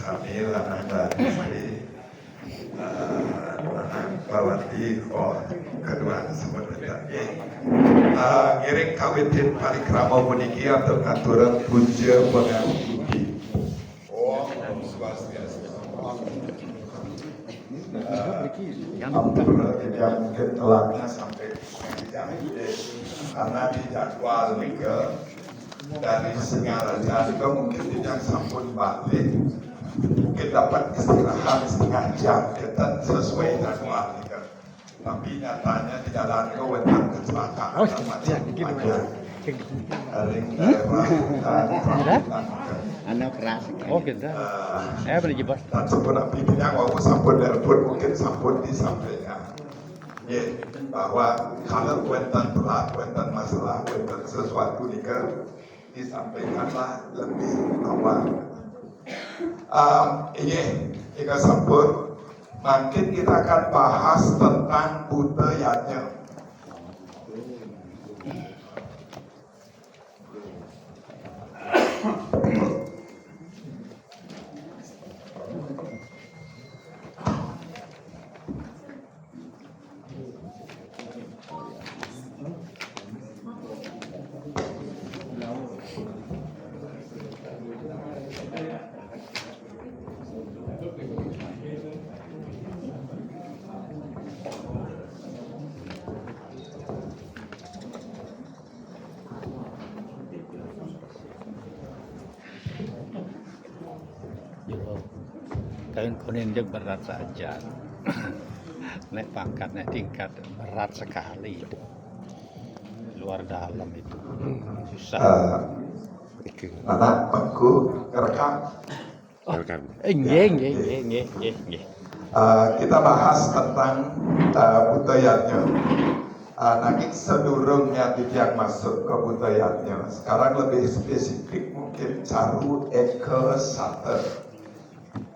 sami lanang dan istri bawati kedua sebenarnya ngiring kawitin parikrama puniki atau aturan puja pengabdi. Swastiastu. Yang mungkin telaknya sampai jam ini karena dijadwal ke dari Singaraja juga mungkin tidak sampun balik, mungkin dapat istirahat setengah jam kita sesuai jadwal juga. Tapi nyatanya di jalan ke wetan kecelakaan macam anak keras. Oh gitu. Beli jebak. Dan sebenarnya pipinya mau sampun telepon mungkin sampun disampaikan. Ya, bahwa kalau wetan telat, wetan masalah, wetan sesuatu nikah disampaikanlah lebih awal. Ini jika sampun, mungkin kita akan bahas tentang budayanya. Kalian konen dia berat saja. Naik pangkat, naik tingkat berat sekali itu. Luar dalam itu. Susah. Anak bangku kerekam. Nggih. Kita bahas tentang budayanya. Nanti sedurungnya tidak masuk ke budayanya. Sekarang lebih spesifik mungkin caru eke sate.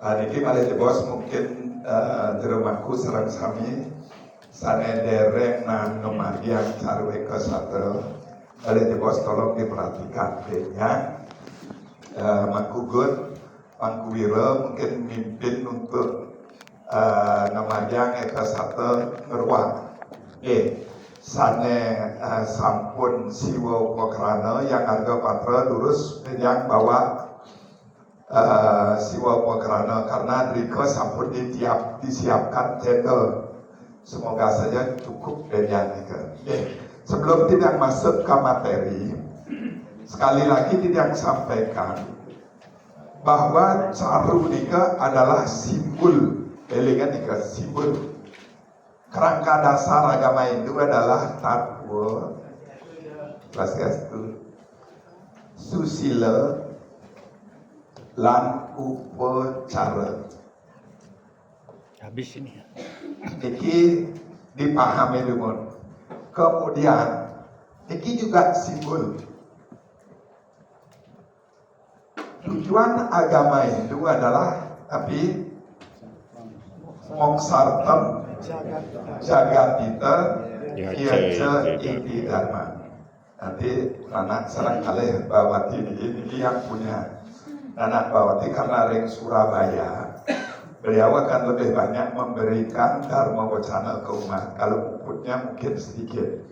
Niki malah bos mungkin di rumahku serang sami sana dereng nan nomadian caru eke sate. Malah bos tolong diperhatikan ya. Makugun Pangkuwira mungkin mimpin untuk nomadian eke sate ngeruang. Sane sampun siwa upokrana yang harga patra lurus yang bawa siwa upokrana karena Riko sampun disiapkan tender. Semoga saja cukup dengan Riko. Sebelum tidak masuk ke materi, sekali lagi tidak sampaikan bahwa caru Riko adalah simbol, elingan Riko simbol. Kerangka dasar agama Hindu adalah takwa, swastiastu, susila, lan upacara. Habis ini. Ini dipahami dulu. Kemudian, ini juga simbol. Tujuan agama Hindu adalah tapi moksartam jagatita yaca iti dharma. Nanti anak serang kali Bawati ini yang punya anak Bawati karena ring Surabaya. Beliau akan lebih banyak memberikan dharma wacana ke umat. Kalau puputnya mungkin sedikit.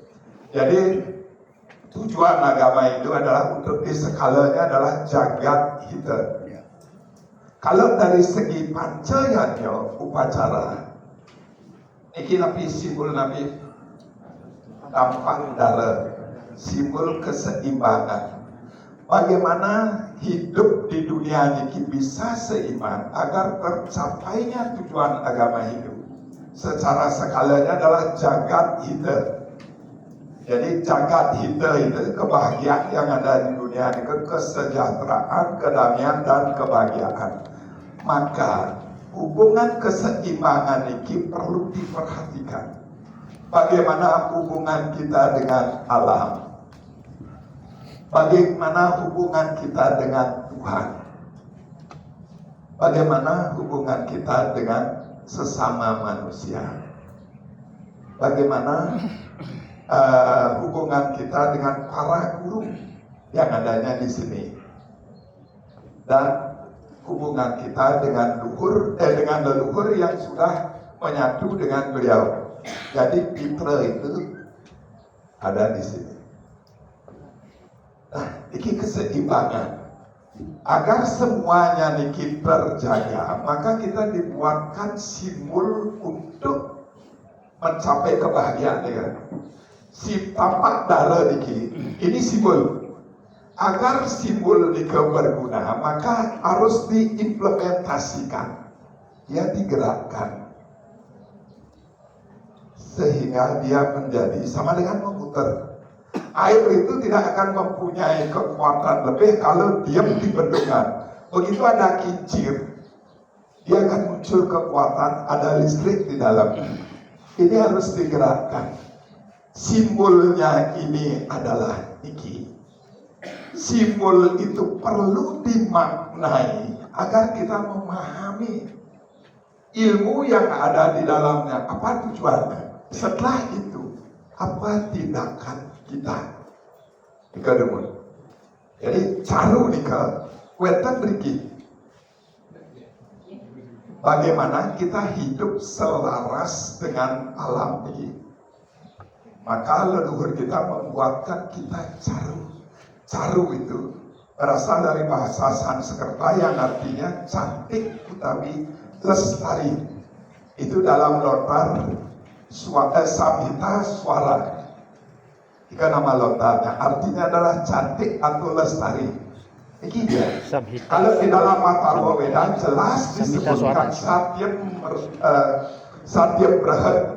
Jadi tujuan agama itu adalah untuk di skalanya adalah jagat hita. Kalau dari segi pancayanya upacara, ini nabi simbol nabi tampak darah, simbol keseimbangan. Bagaimana hidup di dunia ini bisa seimbang agar tercapainya tujuan agama hidup. Secara skalanya adalah jagat hita. Jadi jagat hita itu kebahagiaan yang ada di dunia ini, kesejahteraan, kedamaian dan kebahagiaan. Maka hubungan keseimbangan ini perlu diperhatikan. Bagaimana hubungan kita dengan alam? Bagaimana hubungan kita dengan Tuhan? Bagaimana hubungan kita dengan sesama manusia? Bagaimana hubungan kita dengan para guru yang adanya di sini? Dan hubungan kita dengan leluhur yang sudah menyatu dengan beliau. Jadi Peter itu ada di sini. Nah, ini keseimbangan. Agar semuanya niki terjaga, maka kita dibuatkan simbol untuk mencapai kebahagiaan ya. Si tapak darah niki, ini simbol. Agar simbol niki berguna, maka harus diimplementasikan, ya digerakkan, sehingga dia menjadi sama dengan memutar. Air itu tidak akan mempunyai kekuatan lebih kalau diam di bendungan. Begitu ada kincir, dia akan muncul kekuatan, ada listrik di dalam. Ini harus digerakkan. Simbolnya ini adalah iki. Simbol itu perlu dimaknai agar kita memahami ilmu yang ada di dalamnya. Apa tujuannya? Setelah itu, apa tindakan kita? Nika demun. Jadi caru nika wetan beriki. Bagaimana kita hidup selaras dengan alam ini? Maka leluhur kita membuatkan kita caru. Caru itu berasal dari bahasa Sanskerta yang artinya cantik utawi lestari. Itu dalam lontar Samhita Swara. Jika nama lontarnya artinya adalah cantik atau lestari. Ini dia. Kalau di dalam Atharva Veda jelas disebutkan Satyam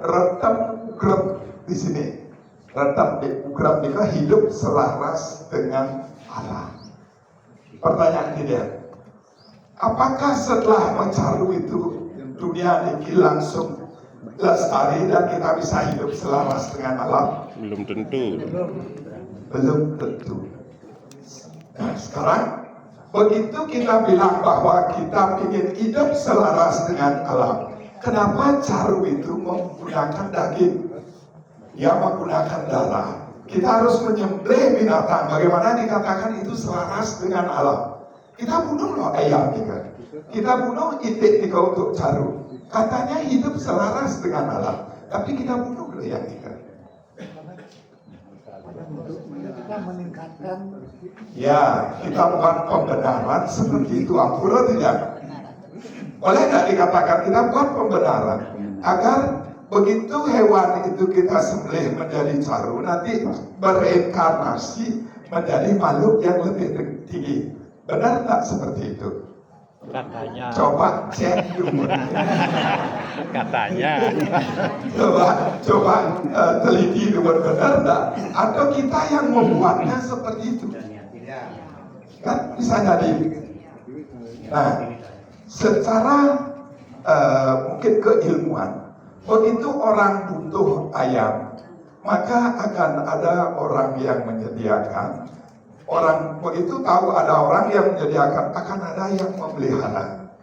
Retam Ugram di sini. Retam Ugram itu hidup selaras dengan Allah. Pertanyaan ini dia, apakah setelah mencaru itu dunia ini langsung lestari dan kita bisa hidup selaras dengan alam? Belum tentu. Belum tentu. Nah, sekarang begitu kita bilang bahwa kita ingin hidup selaras dengan alam, kenapa caru itu menggunakan daging? Ya, menggunakan darah. Kita harus menyembelih binatang. Bagaimana dikatakan itu selaras dengan alam? Kita bunuh loh ayam kita bunuh itik untuk caru. Katanya hidup selaras dengan alam, tapi kita bunuh loh yang kita. Kita meningkatkan. Ya, kita buat pembenaran seperti itu. Ampura tidak. Boleh tidak dikatakan kita buat pembenaran agar begitu hewan itu kita sembelih menjadi caru, nanti bereinkarnasi menjadi makhluk yang lebih tinggi. Benar tak seperti itu? Katanya. Coba cek dulu. Katanya. Coba teliti dulu, benar tak? Atau kita yang membuatnya seperti itu? Kan bisa jadi. Nah, secara mungkin keilmuan, begitu orang butuh ayam, maka akan ada orang yang menyediakan. Orang begitu tahu ada orang yang menyediakan, akan ada yang memelihara.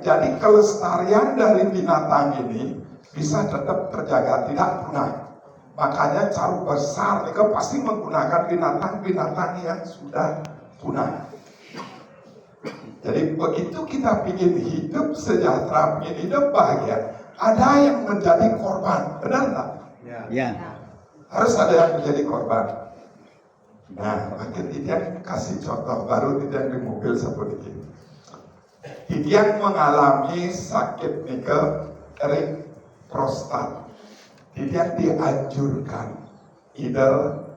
Jadi kelestarian dari binatang ini bisa tetap terjaga, tidak punah. Makanya caru besar mereka pasti menggunakan binatang-binatang yang sudah punah. Jadi begitu kita ingin hidup sejahtera, ingin hidup bahagia, ada yang menjadi korban, benar tak? Ya. Harus ada yang menjadi korban. Nah, makin Tidian kasih contoh baru Tidian di mobil seperti ini. Tidian mengalami sakit nikel dari prostat. Tidian dianjurkan,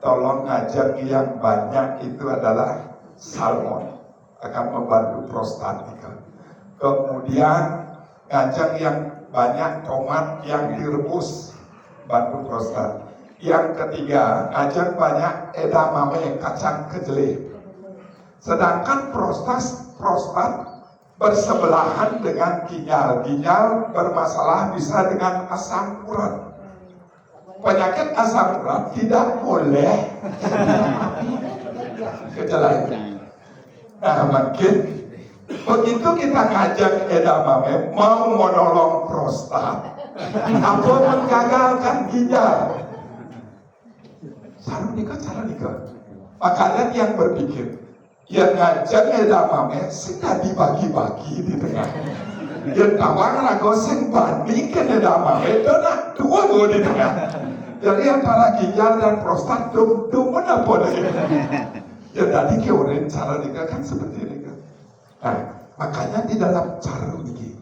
tolong ngajak yang banyak itu adalah salmon, akan membantu prostat nikel. Kemudian ngajak yang banyak tomat yang direbus, bantu prostat. Yang ketiga, ngajak banyak edamame, kacang kedelai. Sedangkan prostat bersebelahan dengan ginjal. Ginjal bermasalah bisa dengan asam urat. Penyakit asam urat tidak boleh kedelai. Nah, mungkin begitu kita ngajak edamame mau menolong prostat atau menggagalkan ginjal. Cara nikah. Makanya yang berpikir, Yang ngajak edamame sudah dibagi-bagi di tengah. Yang tawang rago sing bandingkan edamame dona dua di tengah. Jadi antara ginjal dan prostat dum mana boleh. Ya tadi keorin cara nikah kan seperti ini kan. Nah, makanya di dalam cara ini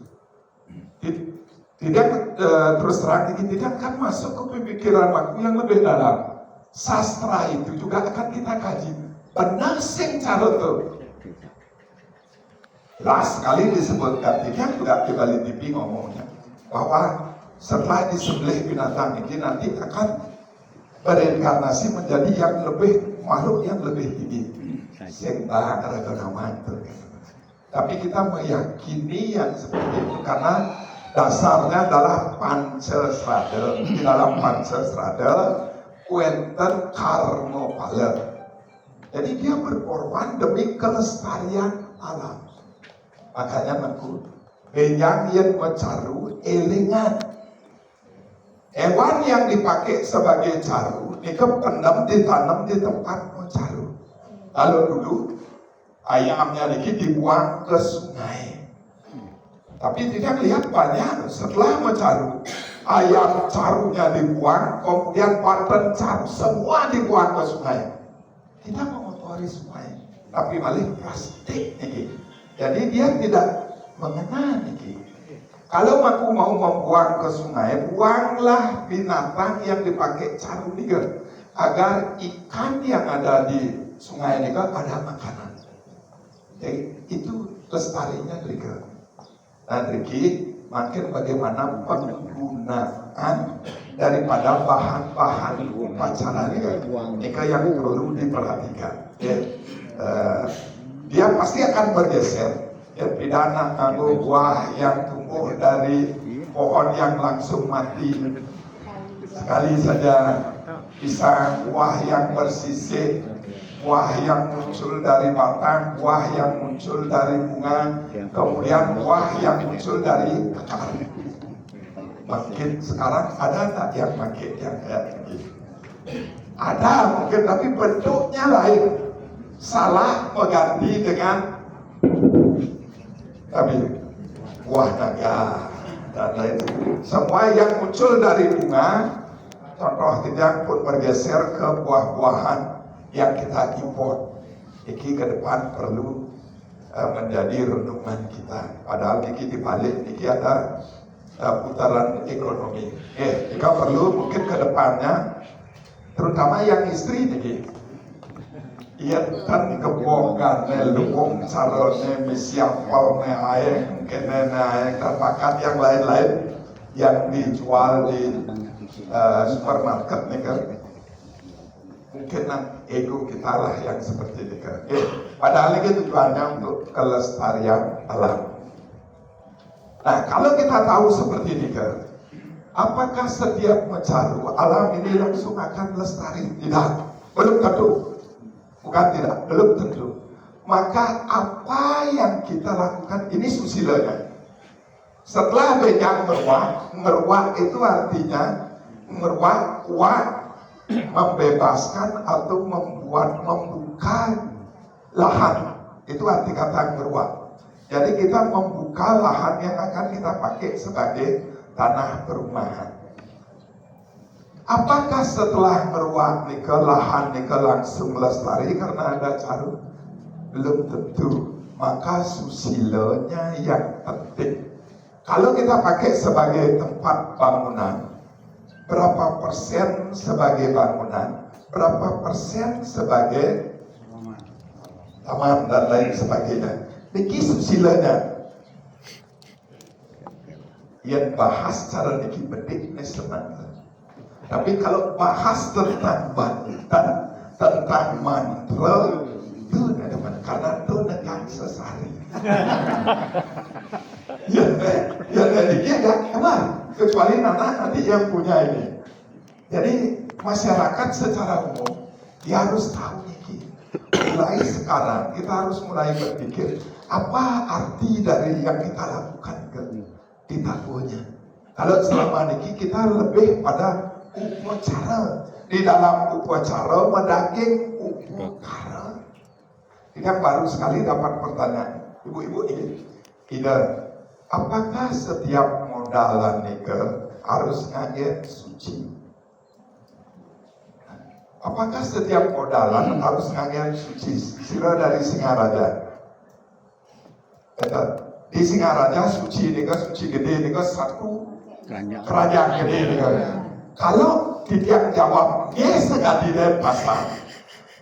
tidak terus terang ini tidak akan masuk ke pemikiran aku yang lebih dalam. Sastra itu juga akan kita kaji. Benar sing cara itu. Last kali disebutkan tidak kembali TV ngomongnya bahwa setelah disembelih binatang ini nanti akan bereinkarnasi menjadi yang lebih makhluk yang lebih tinggi. Sing ada nama itu. Tapi kita meyakini yang seperti itu karena dasarnya adalah Pancasrada. Di dalam Pancasrada kuenten karma pala. Jadi dia berkorban demi kelestarian alam. Makanya aku benyang yang mencaru elingan. Hewan yang dipakai sebagai caru ini pendam ditanam di tempat mencaru. Kalau dulu ayamnya ini dibuang ke sungai. Tapi tidak lihat banyak setelah mencaru ayam carunya dibuang, kemudian paten caru semua dibuang ke sungai. Tidak mengotori sungai, tapi malah plastik nih. Jadi dia tidak mengenal nih. Kalau aku mau membuang ke sungai, buanglah binatang yang dipakai caru nih, agar ikan yang ada di sungai ini ada makanan. Jadi itu lestarinya nih. Nah, Riki, makin bagaimana penggunaan daripada bahan-bahan upacara ini yang perlu diperhatikan. Ya, dia pasti akan bergeser. Ya, pidana nganggo buah yang tumbuh dari pohon yang langsung mati. Sekali saja pisang, buah yang bersisik, buah yang muncul dari batang, buah yang muncul dari bunga, kemudian buah yang muncul dari akar. Mungkin sekarang ada tak yang pakai yang kayak begini? Ada mungkin, tapi bentuknya lain. Salah mengganti dengan tapi buah naga dan lain. Semua yang muncul dari bunga, contoh tidak pun bergeser ke buah-buahan yang kita import. Ini ke depan perlu menjadi renungan kita. Padahal ini dibalik, ini ada putaran ekonomi. Kita perlu mungkin ke depannya, terutama yang istri ini, ia kan kebohongan, lubung carone, misiapol, aeng, kene aeng, dan pakat yang lain-lain yang dijual di supermarket nih kan. Mungkin ego kita lah yang seperti ini kan. Padahal ini tujuannya untuk kelestarian alam. Nah, kalau kita tahu seperti ini kan, apakah setiap mencaru alam ini langsung akan lestari? Tidak, belum tentu. Bukan tidak, belum tentu. Maka apa yang kita lakukan ini susilanya. Setelah benyang meruak itu artinya meruak kuat, membebaskan atau membuka lahan. Itu arti kata meruak. Jadi kita membuka lahan yang akan kita pakai sebagai tanah perumahan. Apakah setelah meruak lahan langsung melestari karena ada caru? Belum tentu. Maka susilanya yang penting. Kalau kita pakai sebagai tempat bangunan, berapa persen sebagai bangunan, berapa persen sebagai taman dan lain sebagainya. Niki susilanya. Yang bahas cara niki bedik ini senang. Tapi kalau bahas tentang bantan, tentang mantra, itu ada mana? Karena itu nekan sesari. Ya jadi dia gak kemana, kecuali nanti yang punya ini. Jadi masyarakat secara umum dia harus tahu ini. Mulai sekarang kita harus mulai berpikir apa arti dari yang kita lakukan kita punya. Kalau selama ini kita lebih pada upacara, di dalam upacara mendaging upacara. Kita baru sekali dapat pertanyaan, ibu-ibu ini, ide, apakah setiap modalan nikel harus ngaget suci? Apakah setiap modalan harus ngaget suci? Sila dari Singaraja. Di Singaraja suci nikel, suci gede nikel satu kerajaan gede nikel. Kalau tidak jawab, yes sekali dari pasar.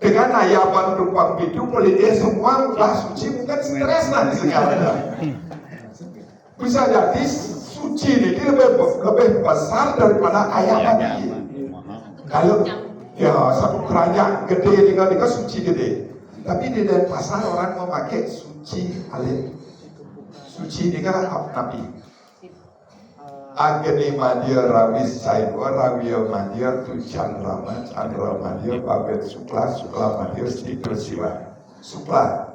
Dengan ayapan tumpang bidu, politik semua udah suci, mungkin stres nanti sekarang. Bisa jadi suci ini lebih besar daripada ayapan ini. Kalau ya satu kerajaan gede ini kan suci gede. Tapi di Denpasar orang memakai suci alit. Suci ini kan nabi. Agni Madya Rawi Saiwa Rawiya Madya Tu Chandra Madya Babet Sukla Madya Stikra Siwa. Sukla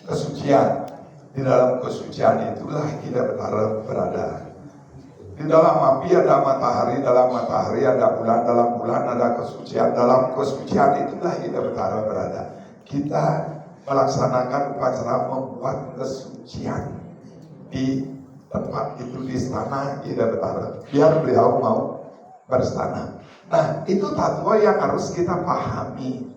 kesucian. Di dalam kesucian itulah kita berada. Di dalam api ada matahari, dalam matahari ada bulan, dalam bulan ada kesucian, dalam kesucian itulah kita berada. Kita melaksanakan upacara membuat kesucian di tempat itu, di istana kita berada. Biar beliau mau beristana. Nah, itu tatwa yang harus kita pahami.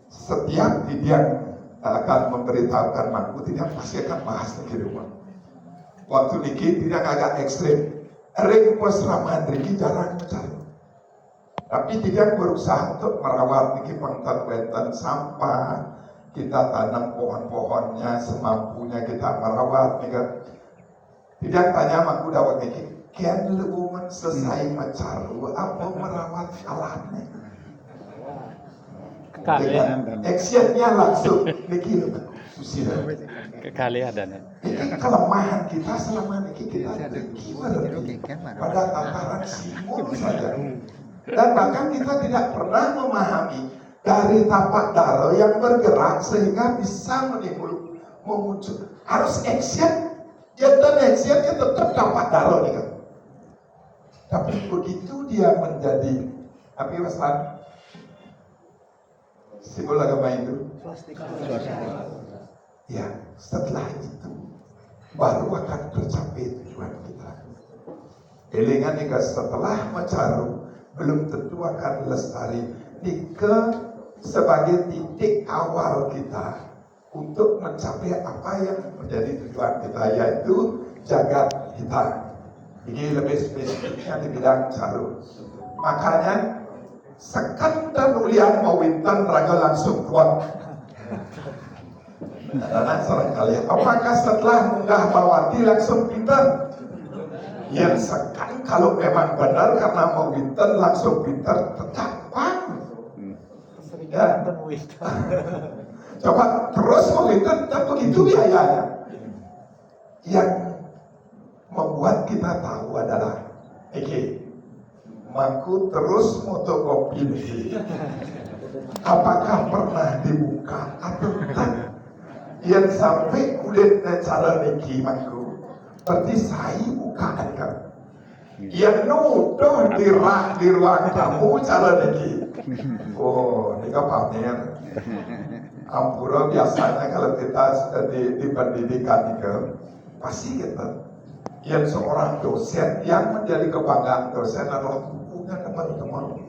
Setiap yang akan memberitahukan mampu tidak pasti akan bahas lagi rumah. Waktu niki tidak agak ekstrim. Ring pesraman niki jarang mencari. Tapi tidak berusaha untuk merawat niki pengtan sampah. Kita tanam pohon-pohonnya semampunya kita merawat niki. Tidak tanya mampu dawat niki. Kian lebungan selesai mencaru apa merawat alatnya. Actionnya langsung niki susah. Kekali ada nih. Ini kelemahan kita selama ini kita pada tataran simbol saja. Dan bahkan kita tidak pernah memahami dari tapak daro yang bergerak sehingga bisa memuncul. Harus action, ya dan actionnya tetap tapak daro nih kan. Tapi begitu dia menjadi apa Mas? Simbol agama Hindu. Ya, setelah itu baru akan tercapai tujuan kita. Elingan nika setelah mencaru belum tentu akan lestari. Nika sebagai titik awal kita untuk mencapai apa yang menjadi tujuan kita, yaitu jagat kita. Ini lebih spesifiknya di bidang caru. Makanya sekan dan ulian mawintan raga langsung kuat. Anak seorang kalian, apakah setelah munggah bawati langsung pintar? Yang sekan kalau memang benar karena mau pintar langsung pintar tercapai. Ya. Coba terus mau pintar dan begitu biayanya. Yang membuat kita tahu adalah, Mangku terus motokopi ini. Apakah pernah dibuka atau tidak? Yang sampai kulitnya cara niki mangku berarti saya bukaan kan yang nuduh di ruang tamu cara niki. Oh ini pamer ampura. Biasanya kalau kita sudah di pendidikan itu pasti kita yang seorang dosen yang menjadi kebanggaan dosen adalah bukunya teman-teman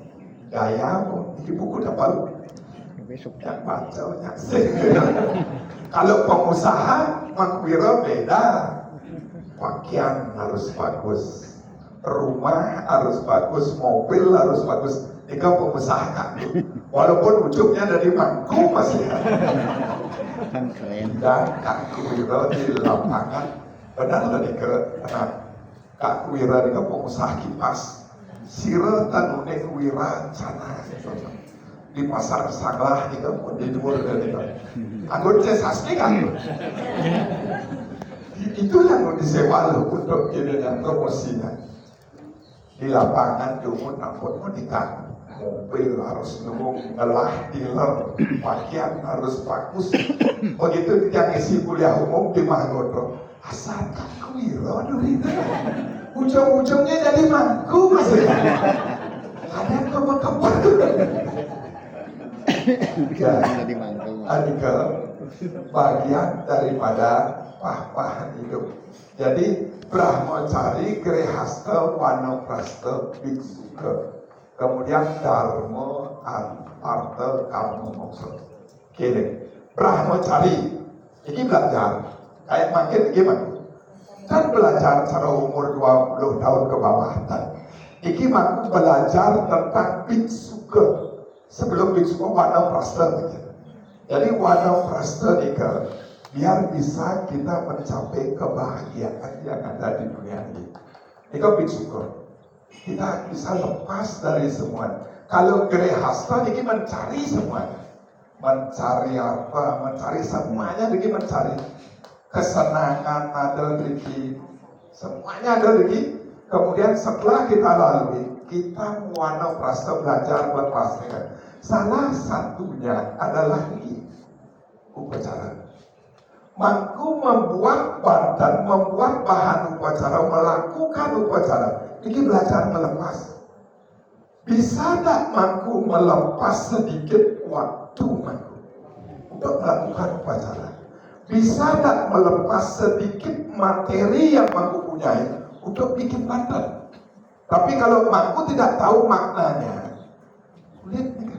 gaya di buku dapat yang baca Kalau pengusaha makwira beda, pakaian harus bagus, rumah harus bagus, mobil harus bagus. Jika pengusaha kan, walaupun ujungnya dari mangku masih dan Kak Kuwira di lapangan benar tadi ke Kak Kuwira di pengusaha kipas, sira tanune Kuwira sana. Di pasar Sanglah itu di luar dari itu. Anggota sasmi kan? Itu yang disewa loh untuk jadinya promosinya. Di lapangan cuma nampun nikah. Mobil harus nunggu ngelah dealer, pakaian harus bagus. Begitu yang isi kuliah umum di Mahgodo, asal Kak Kuwira dulu itu. Ujung-ujungnya jadi mangku masih. Ada kebun-kebun. Jadi mangkuk. Adika bagian daripada pah-pah hidup. Jadi Brahmacari, Grehasta, Vanaprastha, Bhiksuka. Kemudian Dharma, Artha, Karma, Moksa. Kini Brahmacari ini belajar kayak makin gimana? Dan belajar secara umur 20 tahun ke bawah. Iki maku belajar tentang Bhiksuka. Sebelum Bhiksuka Vanaprastha. Jadi Vanaprastha nika biar bisa kita mencapai kebahagiaan yang ada di dunia ini. Nika Bhiksuka. Kita bisa lepas dari semua. Kalau Grehasta ini mencari semuanya, mencari apa, mencari semuanya, ini mencari kesenangan ada rezeki, semuanya ada rezeki. Kemudian setelah kita lalui, kita Vanaprastha belajar lepaskan. Salah satunya adalah ini upacara. Mampu membuat badan, membuat bahan upacara, melakukan upacara. Ini belajar melepas. Bisa tak mampu melepas sedikit waktu mampu untuk melakukan upacara? Bisa tak melepas sedikit materi yang mampu punyai untuk bikin badan? Tapi kalau mampu tidak tahu maknanya, kulit nih.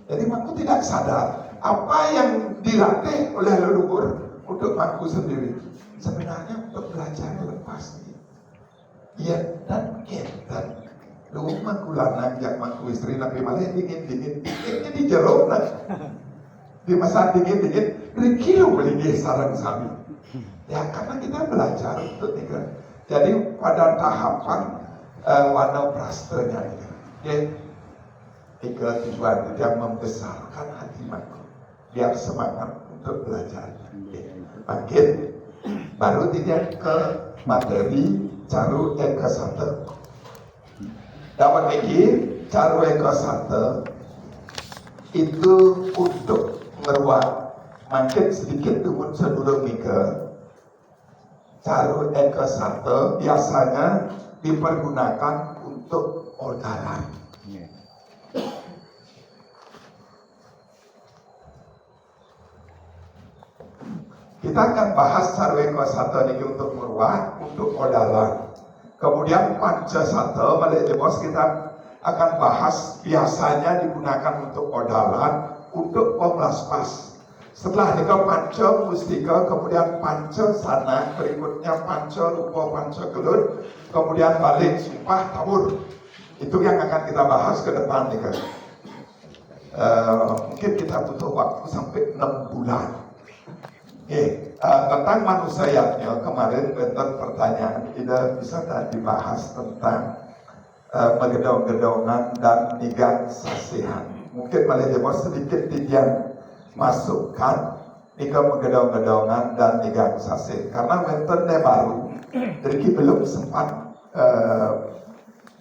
Jadi mampu tidak sadar apa yang dilatih oleh leluhur untuk mampu sendiri. Sebenarnya untuk belajar melepas. Iya dan ketan. Lu mampu lanang yang mampu istri tapi malah dingin di jeruk nak. Di masa dingin berkilo beli sarang sami. Ya karena kita belajar untuk tiga. Jadi pada tahapan Vanaprastha-nya ya, tiga tujuan yang membesarkan hati mampu biar semangat untuk belajar. Makin baru tidak ke materi Caru Eka Santa. Dapat ini Caru Eka Santa itu untuk meruat makin sedikit tumun sedulur mika. Caru Eka Santa biasanya dipergunakan untuk ordaran. Kita akan bahas Caru Eka Santa ini untuk meruat, untuk ordaran. Kemudian Panca Santa, balik di bos kita akan bahas biasanya digunakan untuk ordaran, untuk pemelaspas. Setelah itu Panca Mustika, kemudian Panca Sana, berikutnya Panca Rupa, Panca Gelut, kemudian balik Sumpah Tabur. Itu yang akan kita bahas ke depan nih kan. Mungkin kita butuh waktu sampai 6 bulan. Tentang manusianya kemarin bentuk pertanyaan tidak bisa dibahas tentang megedong-gedongan dan nigang sasihan. Mungkin malah sedikit tidian masukkan nigang megedong-gedongan dan nigang sasih karena bentuknya baru jadi belum sempat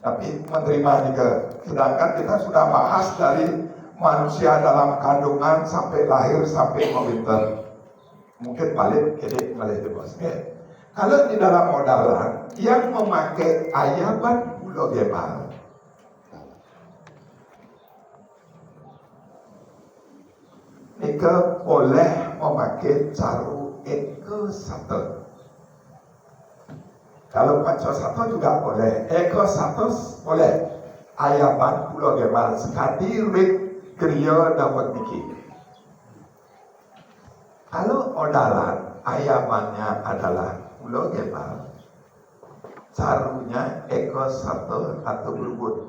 tapi menerima nigang. Sedangkan kita sudah bahas dari manusia dalam kandungan sampai lahir sampai mewinter. Mungkin balik di bos. Kalau di dalam modalan yang memakai ayaban pulau gebal, mereka boleh memakai Caru Eka Santa. Kalau Panca Santa juga boleh, Eka Santa boleh. Ayaban pulau gebal sekali rik kriya dapat dikit. Kalau ordalan, ayabannya adalah pulau gebal, carunya Eka Santa atau berbut.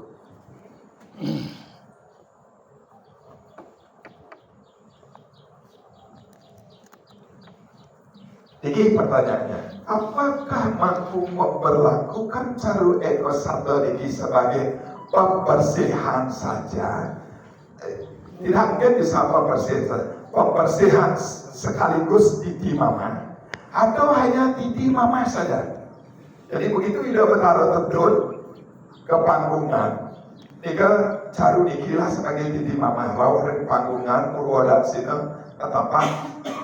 Jadi pertanyaannya, apakah mampu memperlakukan Caru Eka Santa ini sebagai pembersihan saja? Tidak mungkin bisa pembersihan sekaligus titi mama atau hanya titi mama saja. Jadi begitu dia bertaruh tedun ke panggungan, tiga Caru dikilah sebagai titi mama bawa dari panggungan Purwodat sini ketapan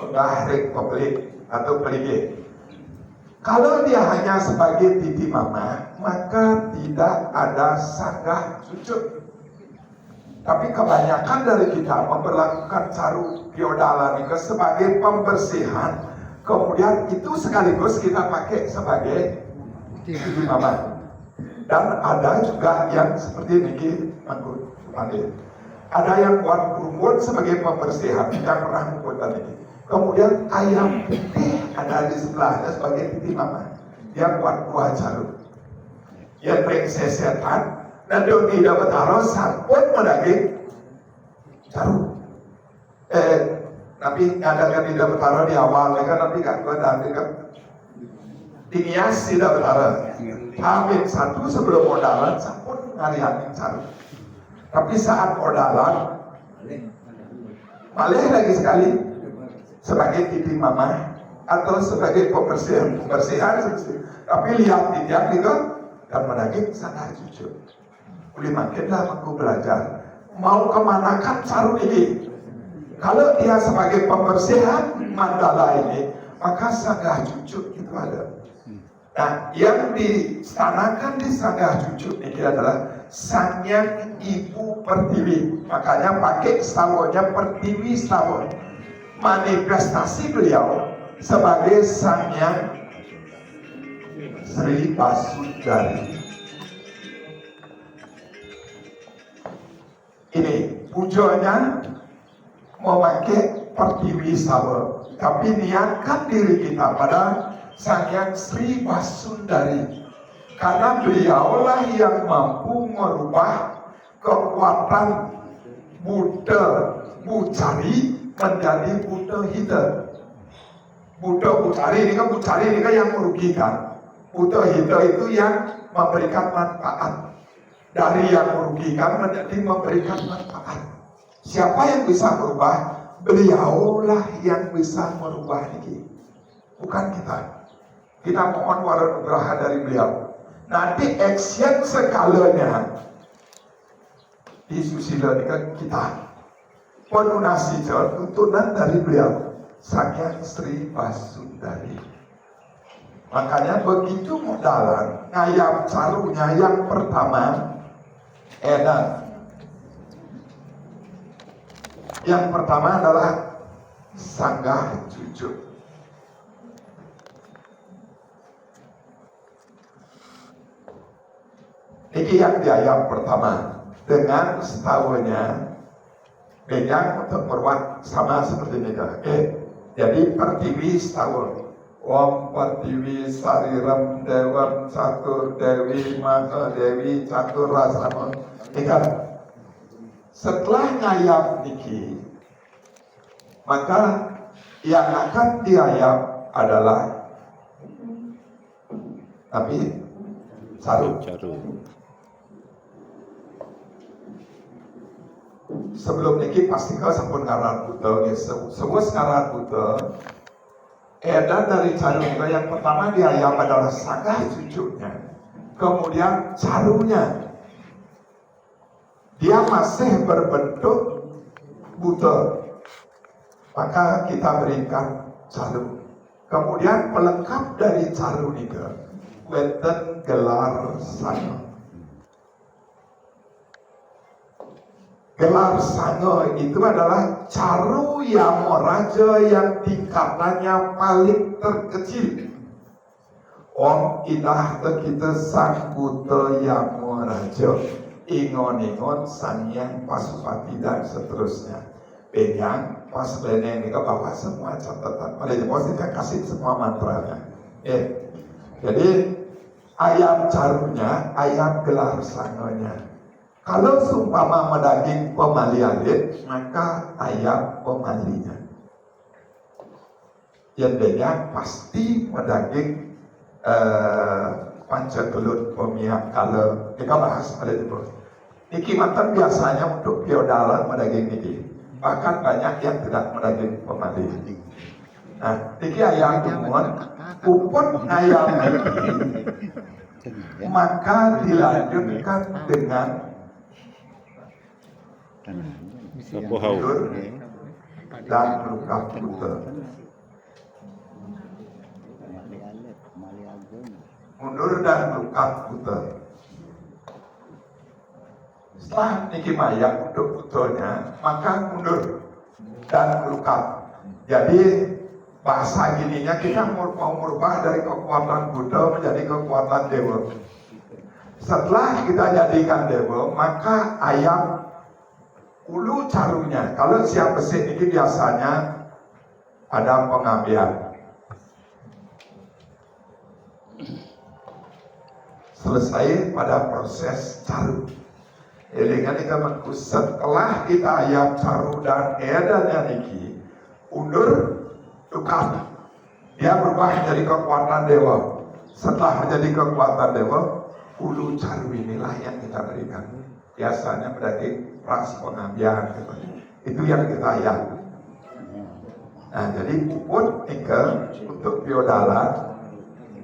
udah ring pembeli atau peligi. Kalau dia hanya sebagai titi mama, maka tidak ada sanggah sujud. Tapi kebanyakan dari kita memperlakukan caru feodalan itu sebagai pembersihan. Kemudian itu sekaligus kita pakai sebagai mama. Dan ada juga yang seperti ini, ada yang buat rumput sebagai pembersihan, yang pernah rumput tadi. Kemudian ayam putih ada di sebelahnya sebagai titi mama, yang buat buah caru. Yang brengsek setan. Dan dia tidak bertaruh sampun mendaging caru. Tapi ada kan tidak bertaruh di awal, kan nanti kan nanti kan dinias tidak bertaruh. Hamil satu sebelum modalan sampun ngalihatin caru. Tapi saat modalan, malih lagi sekali sebagai titi mama atau sebagai pembersihan. Tapi lihat tidak itu dan mendaging sangat jujur. Boleh makinlah aku belajar mau kemanakan caru ini. Kalau dia sebagai pembersihan mandala ini, maka sanggah cucuk itu ada. Nah, yang distanakan di sanggah cucuk ini adalah Sangyang Ibu Pertiwi. Makanya pakai stawonnya Pertiwi stawon. Manifestasi beliau sebagai Sangyang Sri Basudari. Ini pujanya memakai Pertiwi Sawa, tapi niatkan diri kita pada Sangyang Sri Basudari, karena beliaulah yang mampu merubah kekuatan Buddha Bucari menjadi Buddha Hita. Buddha Bucari ini kan yang merugikan. Buddha Hita itu yang memberikan manfaat. Dari yang merugikan menjadi memberikan manfaat. Siapa yang bisa merubah? Beliaulah yang bisa merubah ini, bukan kita. Kita mohon waranugraha dari beliau. Nanti action skalanya di susila ini kan kita penunasi tuntunan dari beliau Sangyang Sri Basudari. Makanya begitu modalan ngayam carunya yang pertama edan. Yang pertama adalah sanggah cucuk. Ini yang diayam pertama dengan setawanya pegang untuk meruat sama seperti ini. Jadi Pertiwi setawun. Om Pertiwi Sariram Dewam Catur Dewi Maha Dewi Catur Rasama. Ikan. Setelah ngayam niki, maka yang akan diayam adalah tapi caru. Sebelum niki pasti kau sampun ngaran buta, semua ngaran buta. Edan dari caru itu yang pertama diayam adalah sanggah cucuknya, kemudian carunya. Dia masih berbentuk buta, maka kita berikan caru. Kemudian pelengkap dari caru itu wonten gelar sanga. Gelar sanga itu adalah caru Yamaraja yang tingkatannya paling terkecil. Om idah kita sang buta Yamaraja, ingon-ingon Sangyang Pasupati dan seterusnya. Pegang pas lene ini ke bawah semua catatan. Pada pasti saya kasih semua mantranya. Jadi ayam carunya, ayam gelar sanganya. Kalau seumpama mendaging pemali alit, maka ayam pemalinya. Yang pasti mendaging pancagelut pemiak kalau kita bahas ada di bawah. Niki mantan biasanya untuk feodalan mendaging niki. Bahkan banyak yang tidak mendaging pemali. Nah, niki ayam temuan, upun ayam maka dilanjutkan dengan mundur dan luka puter. Mundur dan luka puter. Setelah niki mayang untuk putranya, maka mundur dan melukat. Jadi bahasa gininya kita mau merubah dari kekuatan Buddha menjadi kekuatan Dewa. Setelah kita jadikan Dewa, maka ayam ulu carunya. Kalau siap besi ini biasanya ada pengambilan. Selesai pada proses caru. Elingan ikamanku setelah kita ayam caru dan edannya niki undur lukat, dia berubah menjadi kekuatan dewa. Setelah menjadi kekuatan dewa, ulu caru inilah yang kita berikan. Biasanya berarti ras pengambilan gitu. Itu yang kita ayam. Nah, jadi puput nika untuk biodala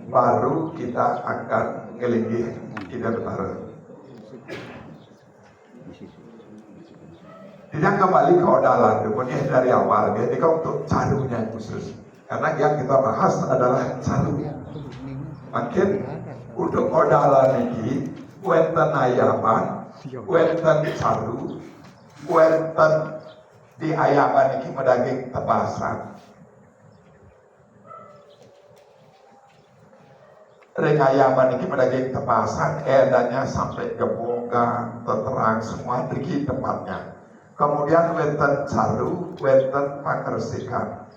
baru kita akan ngelinggi tidak benar. Tidak kembali ke odalan, kemudian dari awal jadi untuk carunya khusus. Karena yang kita bahas adalah caru. Makin untuk odalan ini, wenten ayaman, wenten caru, wenten di ayaman ini medaging tebasan. Ring ayaman ini medaging tebasan, edanya sampai ke bonggang, terterang semua di tempatnya. Kemudian wenten caru, wenten pangersikan.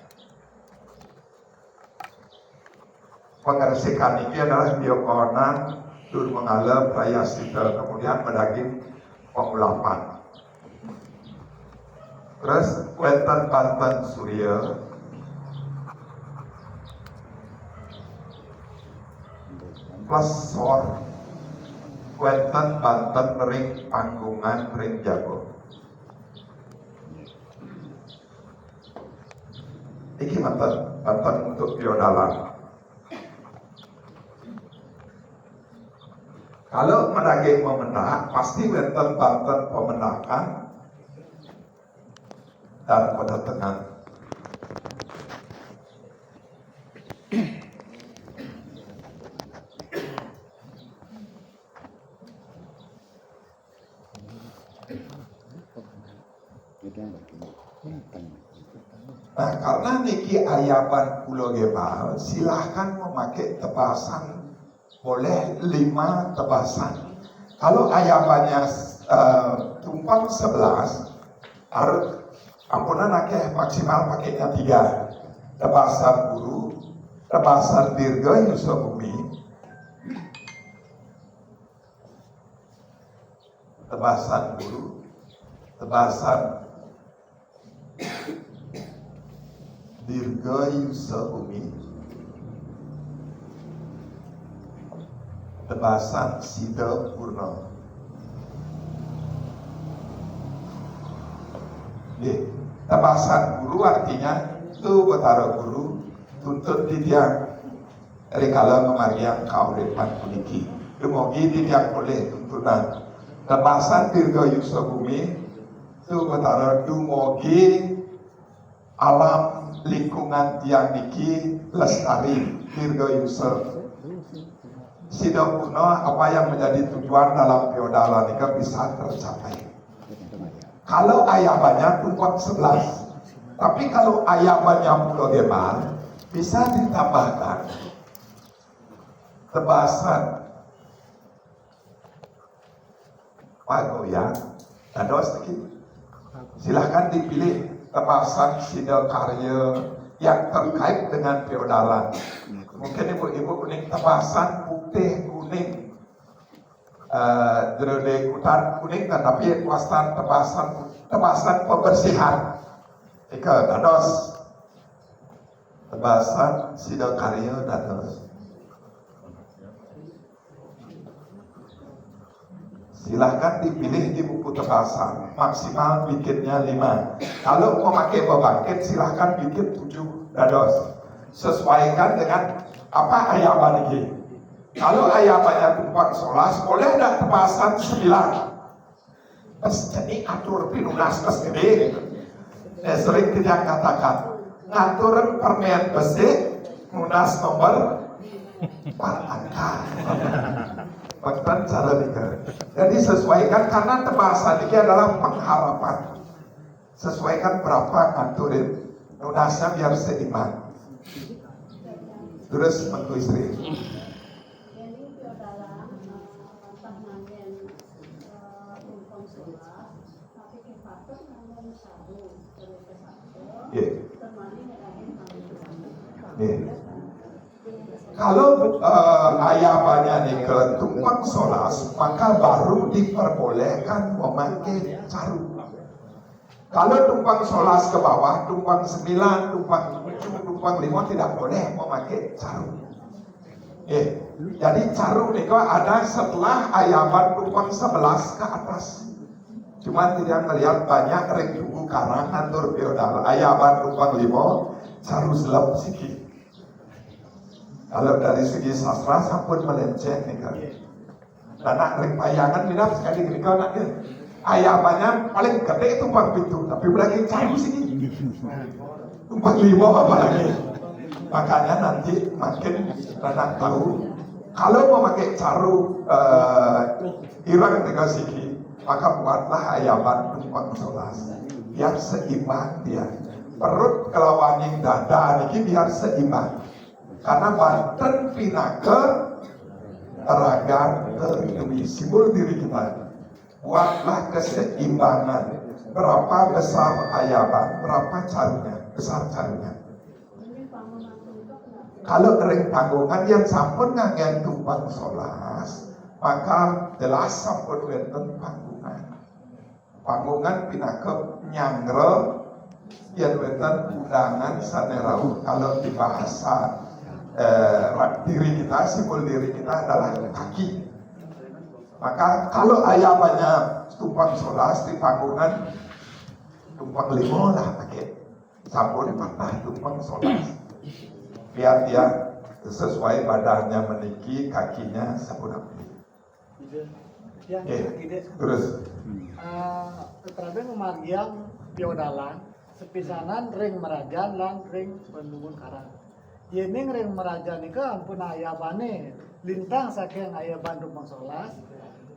Pangersikan ini adalah diokonan, dur mengalap, raya sita, kemudian mendaging pengulapan. Terus wenten banten surya, plus sor, wenten banten ring panggungan ring jago. Iki banten untuk biodalan. Kalau mendaging memendak, pasti wenten banten pemendakan dan pada tengah. Nah, karena niki ayaban Pulau Gebal, silahkan memakai tebasan, boleh 5 tebasan. Kalau ayabannya tumpang 11, harus ampunan akeh maksimal pakainya 3. Tebasan guru, tebasan dirga yusa bumi, tebasan guru, tebasan dirga yusa bumi, tebasan sida purna. Tebasan guru artinya itu betara guru tuntut didiang rikala memariang kauripan puniki. Dumugi didiang oleh tuntunan. Tebasan dirga yusa bumi itu betara dumugi alam lingkungan tiang niki lestari dirga yusa. Sida purna apa yang menjadi tujuan dalam feodala nika bisa tercapai. Kalau ayabannya tumpang 11, tapi kalau ayabannya Pulau Gebal bisa ditambahkan tebasan pagoyang dan sedikit. Silahkan dipilih tebasan sida karya yang terkait dengan feodalan. Mungkin ibu-ibu kuning tebasan putih kuning, jerudek hutan kuning, tetapi kuasan tebasan pembersihan. Ika dados tebasan sida karya dados. Silahkan dipilih di buku tebasan, maksimal bikinnya 5. Kalau memakai pembangkit silahkan bikin 7 dados. Sesuaikan dengan apa ayaban ini. Kalau ayabannya tumpang 11, boleh dah tebasan 9. Pas jadi atur pinunas pas gede gitu. Sering tidak katakan ngatur permen besi munas nomor 4 angka. Bahkan cara nikah. Jadi sesuaikan karena bahasa ini adalah pengharapan. Sesuaikan berapa ngaturin lunasnya biar seimbang. Terus mentu istri. Kalau ayabannya nih ke tumpang solas, maka baru diperbolehkan memakai caru. Kalau tumpang solas ke bawah, tumpang 9, tumpang 7, tumpang 5 tidak boleh memakai caru. Jadi caru nih ada setelah ayaban tumpang 11 ke atas. Cuma tidak melihat banyak rek tugu karang antur feodal. Ayaban tumpang 5, caru selap sikit. Kalau dari segi sastra sampun melenceng nih kan. Anak rek payangan minap sekali gini kau nak dia. Ayabannya paling gede tumpang 7, tapi berarti caru sikit. Tumpang 5 apa lagi? Makanya nanti makin anak tahu. Kalau mau pakai caru irang dengan siki, maka buatlah ayaban tumpang 11 biar seimbang dia. Perut kelawaning dada niki biar seimbang. Karena Banten pinaker raga demi simbol diri kita. Buatlah keseimbangan. Berapa besar ayaban, berapa carunya, besar carunya. Kalau ring tanggungan yang sampun ngangen tumpang solas, maka jelas sampun wenten panggungan. Panggungan pinaker nyangre yang wenten undangan sanerau. Kalau di bahasa diri kita, simbol diri kita adalah kaki. Maka kalau ayabannya tumpang solas di panggungan tumpang 5 lah pakai sampun patah tumpang solas. Biar dia sesuai badannya meniki, kakinya sampun api. Terus Terakhir memargiang piodalan sepisanan ring merajan lang ring pendungun karang. Yening ring merajan itu ampun ayabane lintang saking ayaban tumpang solas.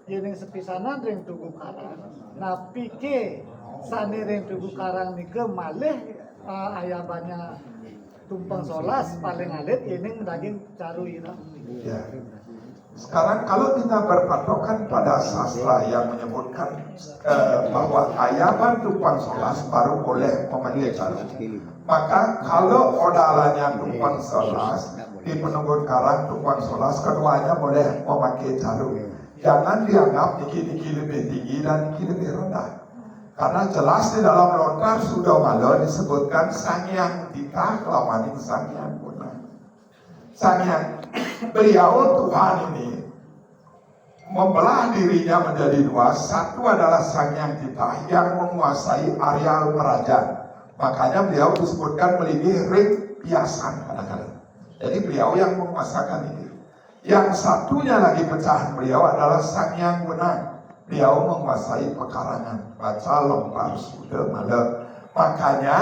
Yening sepisanan ring tugu karang. Nah pike sane ring tugu karang nike malih ayabannya tumpang solas paling alit yening daging caru ina. Ya. Sekarang kalau kita berpatokan pada sastra yang menyebutkan bahwa ayaban tumpang solas baru boleh memakai caru. Maka kalau odalannya tumpang solas di penunggun karang tumpang solas keduanya boleh memakai caru. Jangan dianggap niki lebih tinggi dan niki lebih rendah. Karena jelas di dalam lontar sudah malu disebutkan sangyang tita kelawaning sangyang guna. Sangyang beliau Tuhan ini membelah dirinya menjadi dua. Satu adalah sangyang tita yang menguasai areal kerajaan. Makanya beliau disebutkan melindungi ring piasan kadang-kadang. Jadi beliau yang menguasakan ini. Yang satunya lagi pecahan beliau adalah sangyang guna. Beliau menguasai pekarangan. Baca lontar sudah malam. Makanya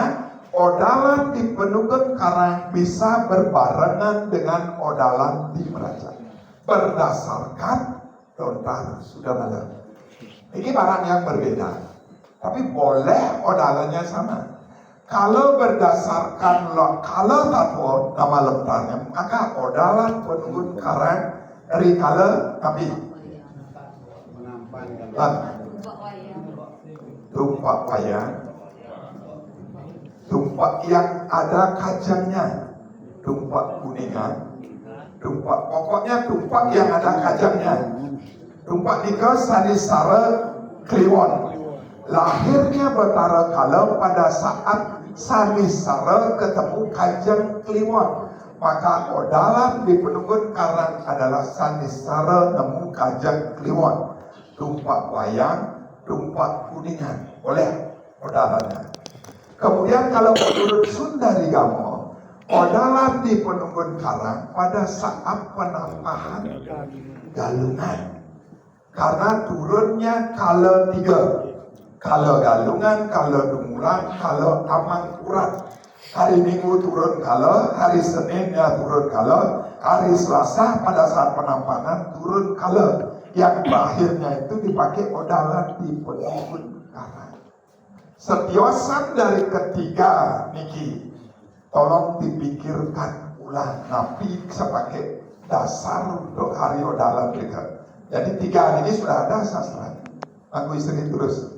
odalan di penunggun karang bisa berbarengan dengan odalan di merajan. Berdasarkan lontar sudah malam. Ini barang yang berbeda. Tapi boleh odalannya sama. Kalau berdasarkan kalau tato nama lontarnya, maka odalan penunggun karang dari kala tapi tumpak wayang, tumpak yang ada kacangnya, tumpak kuningan, tumpak pokoknya tumpak yang ada kacangnya. Tumpak nikah sanisara kliwon. Lahirnya Batara Kala pada saat sanisara ketemu kajang kliwon. Maka odalan di penunggun karang adalah sanisara nemu kajang kliwon. Tumpak wayang, tumpak kuningan, boleh odalannya. Kemudian kalau menurut Sundari Gamo, odalan di penunggun karang pada saat penampahan galungan. Karena turunnya kala 3, kala galungan, kala dumulan, kala amang urat. Hari Minggu turun kala, hari Seninnya turun kala, hari Selasa pada saat penampangan turun kale yang terakhirnya itu dipakai odalan di penghubung karang. Setiosan dari ketiga niki tolong dipikirkan ulang napi sebagai dasar untuk hari odalan mereka. Jadi 3 ini sudah ada sastra. Aku istri terus.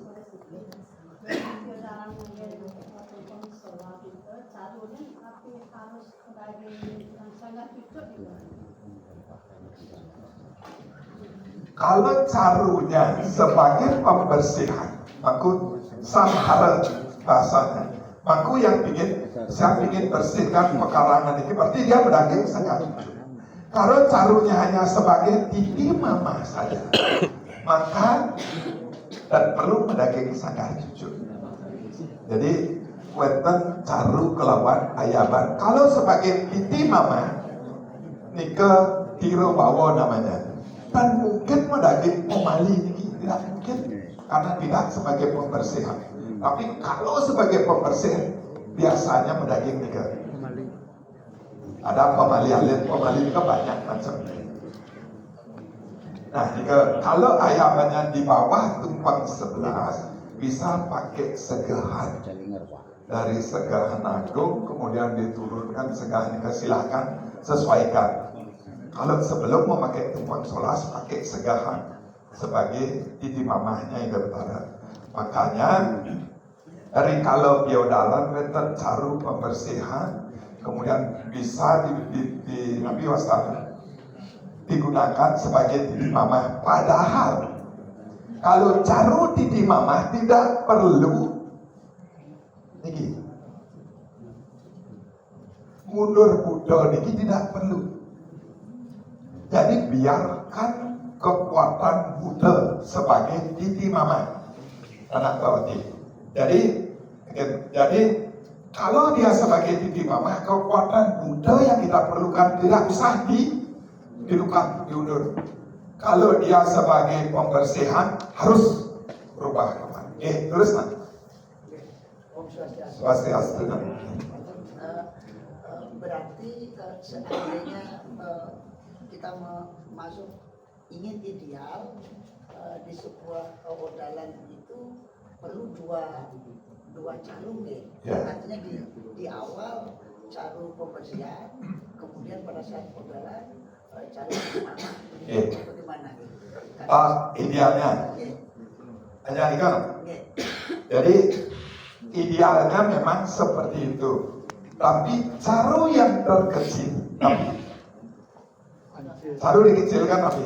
Kalau carunya sebagai pembersihan, aku samhara bahasanya. Aku yang saya ingin bersihkan pekarangan ini, berarti dia berdaging sangat. Kalau carunya hanya sebagai titi mama saja, maka dan perlu berdaging sangat jujur. Jadi weten caru kelawan ayaban. Kalau sebagai titi mama, nika tiro bawa namanya. Dan mungkin daging pemali ini tidak mungkin karena tidak sebagai pembersihan. Tapi kalau sebagai pembersih biasanya daging nika. Ada pemali alit, pemali juga banyak macamnya. Nah, kalau ayamannya di bawah tumpang 11 bisa pakai segahan dari segahan agung kemudian diturunkan segahan nika, silahkan sesuaikan. Kalau sebelum memakai tumpang 11 pakai segahan sebagai titi mamahnya yang bertara. Makanya dari kalau biodalan weten caru pembersihan kemudian bisa di Nabi Wastafel digunakan sebagai titi mamah. Padahal kalau caru titi mamah tidak perlu niki mundur Buddha niki tidak perlu. Jadi biarkan kekuatan Buddha sebagai titi mama anak bawati. Jadi kalau dia sebagai titi mama, kekuatan Buddha yang kita perlukan tidak usah dilukat, diundur. Kalau dia sebagai pembersihan harus berubah kemana? Terus nak. Swastiastu. Berarti seandainya kita masuk ingin ideal di sebuah odalan itu perlu dua calung ya. Artinya di awal calung pembersihan, kemudian pada saat odalan calung bagaimana? Idealnya hanya ikan. Jadi idealnya memang seperti itu. Tapi caru yang terkecil, caru dikecilkan tapi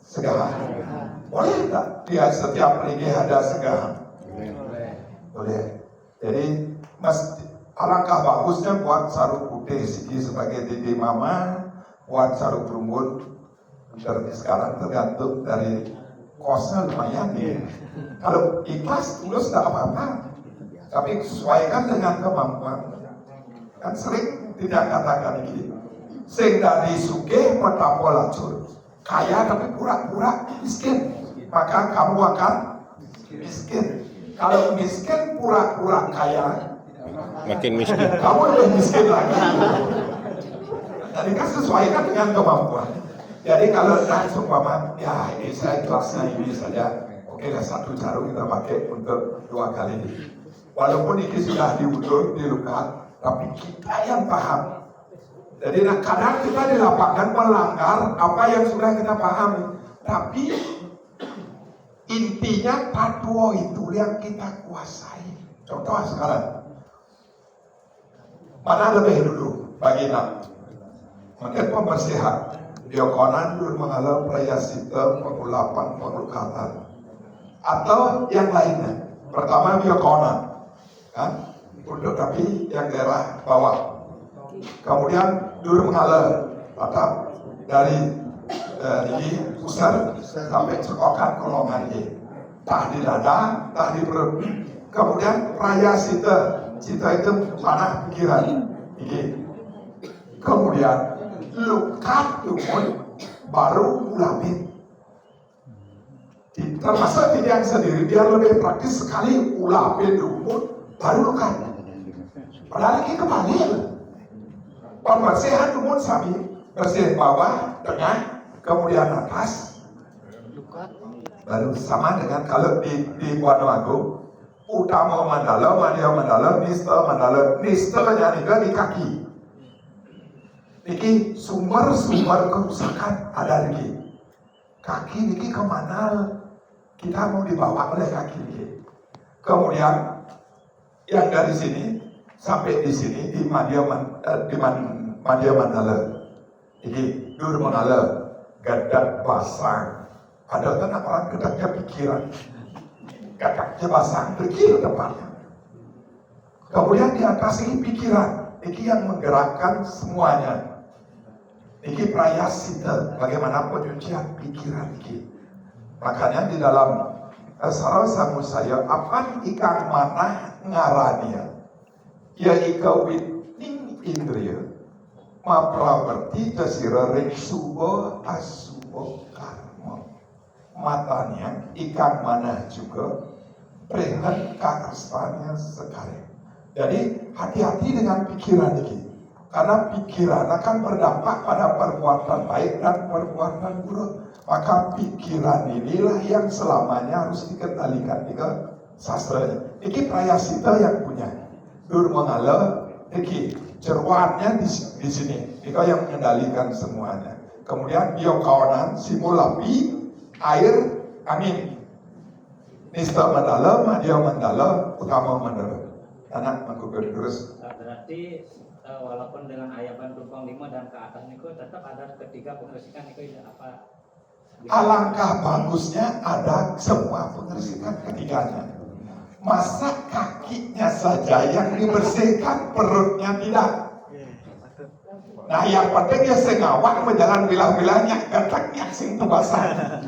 segahan. Boleh tak? Dia setiap perigi ada segahan. Boleh. Jadi alangkah bagusnya buat caru putih siki sebagai titi mama, buat caru perumbun. Sekarang tergantung dari kosnya lumayan nih. Kalau ikhlas tulus tidak apa-apa, tapi sesuaikan dengan kemampuan. Kan sering tidak katakan ini. Sing dari sugih metapo lacur, kaya tapi pura-pura miskin, maka kamu akan miskin. Kalau miskin pura-pura kaya, makin miskin. Kamu lebih miskin lagi. Jadi kan sesuaikan dengan kemampuan. Jadi kalau seumpama ya ini saya kelasnya ini saja, oke lah 1 jarum kita pakai untuk 2 kali ini. Walaupun ini sudah diundur, dilukat, tapi kita yang paham. Jadi kadang kita di lapangan melanggar apa yang sudah kita pahami. Tapi intinya patwa itu yang kita kuasai. Contoh sekarang, mana lebih dulu bagi nak? Mungkin pembersihan. Diokonan dulu mengalau prayasita, pengulapan, pengelukatan. Atau yang lainnya. Pertama biokonan. Kan? Untuk tapi yang daerah bawah. Kemudian dulu mengalir tetap dari pusat sampai cekokan kolongan ini. Tak di dada, tak di perut. Kemudian raya cita itu mana pikiran ini. Kemudian lukat lumut baru ulapin. Termasuk ini yang sendiri biar lebih praktis sekali ulapin lumut baru lukat. Padahal lagi kembali pembersihan lumut sami bersih bawah, tengah, kemudian atas. lukat Baru sama dengan kalau di Wanoago, utama mandala, madya mandala, nistanya nika di kaki. Niki sumber kerusakan ada niki. Kaki niki kemana kita mau dibawa oleh kaki niki. Kemudian yang dari sini sampai di sini di madya mandala. Ini dur mandala, gadat basang. Ada tanah orang gedaknya pikiran, gadaknya basang, begini depannya. Kemudian di atas ini pikiran, ini yang menggerakkan semuanya. Ini prayasita, bagaimana penyucian pikiran ini. Makanya di dalam Sarau Samu saya, apa ikan mana ngarania? Ya ika witing indriya, ma praverti jasira ring subo asubo karma. Matanya ikan mana juga prehen kakastanya sekarang. Jadi hati-hati dengan pikiran ini, karena pikiran akan berdampak pada perbuatan baik dan perbuatan buruk. Maka pikiran inilah yang selamanya harus dikendalikan ke sastranya. Ini prayasita yang punya. Dur mengala, ini cerwannya di sini. Ini yang mengendalikan semuanya. Kemudian biokawanan simulapi air angin. Nista mandala, madya mandala, utama mandala. Anak mengkumpul terus. Berarti walaupun dengan ayaban tumpang 5 dan ke atas niku tetap ada ketiga pembersihan niku apa? Alangkah bagusnya ada semua pembersihan ketiganya. Masa kakinya saja yang dibersihkan, perutnya tidak. Nah yang penting ya sengawak menjalan bilah-bilahnya, kataknya sing tu basah.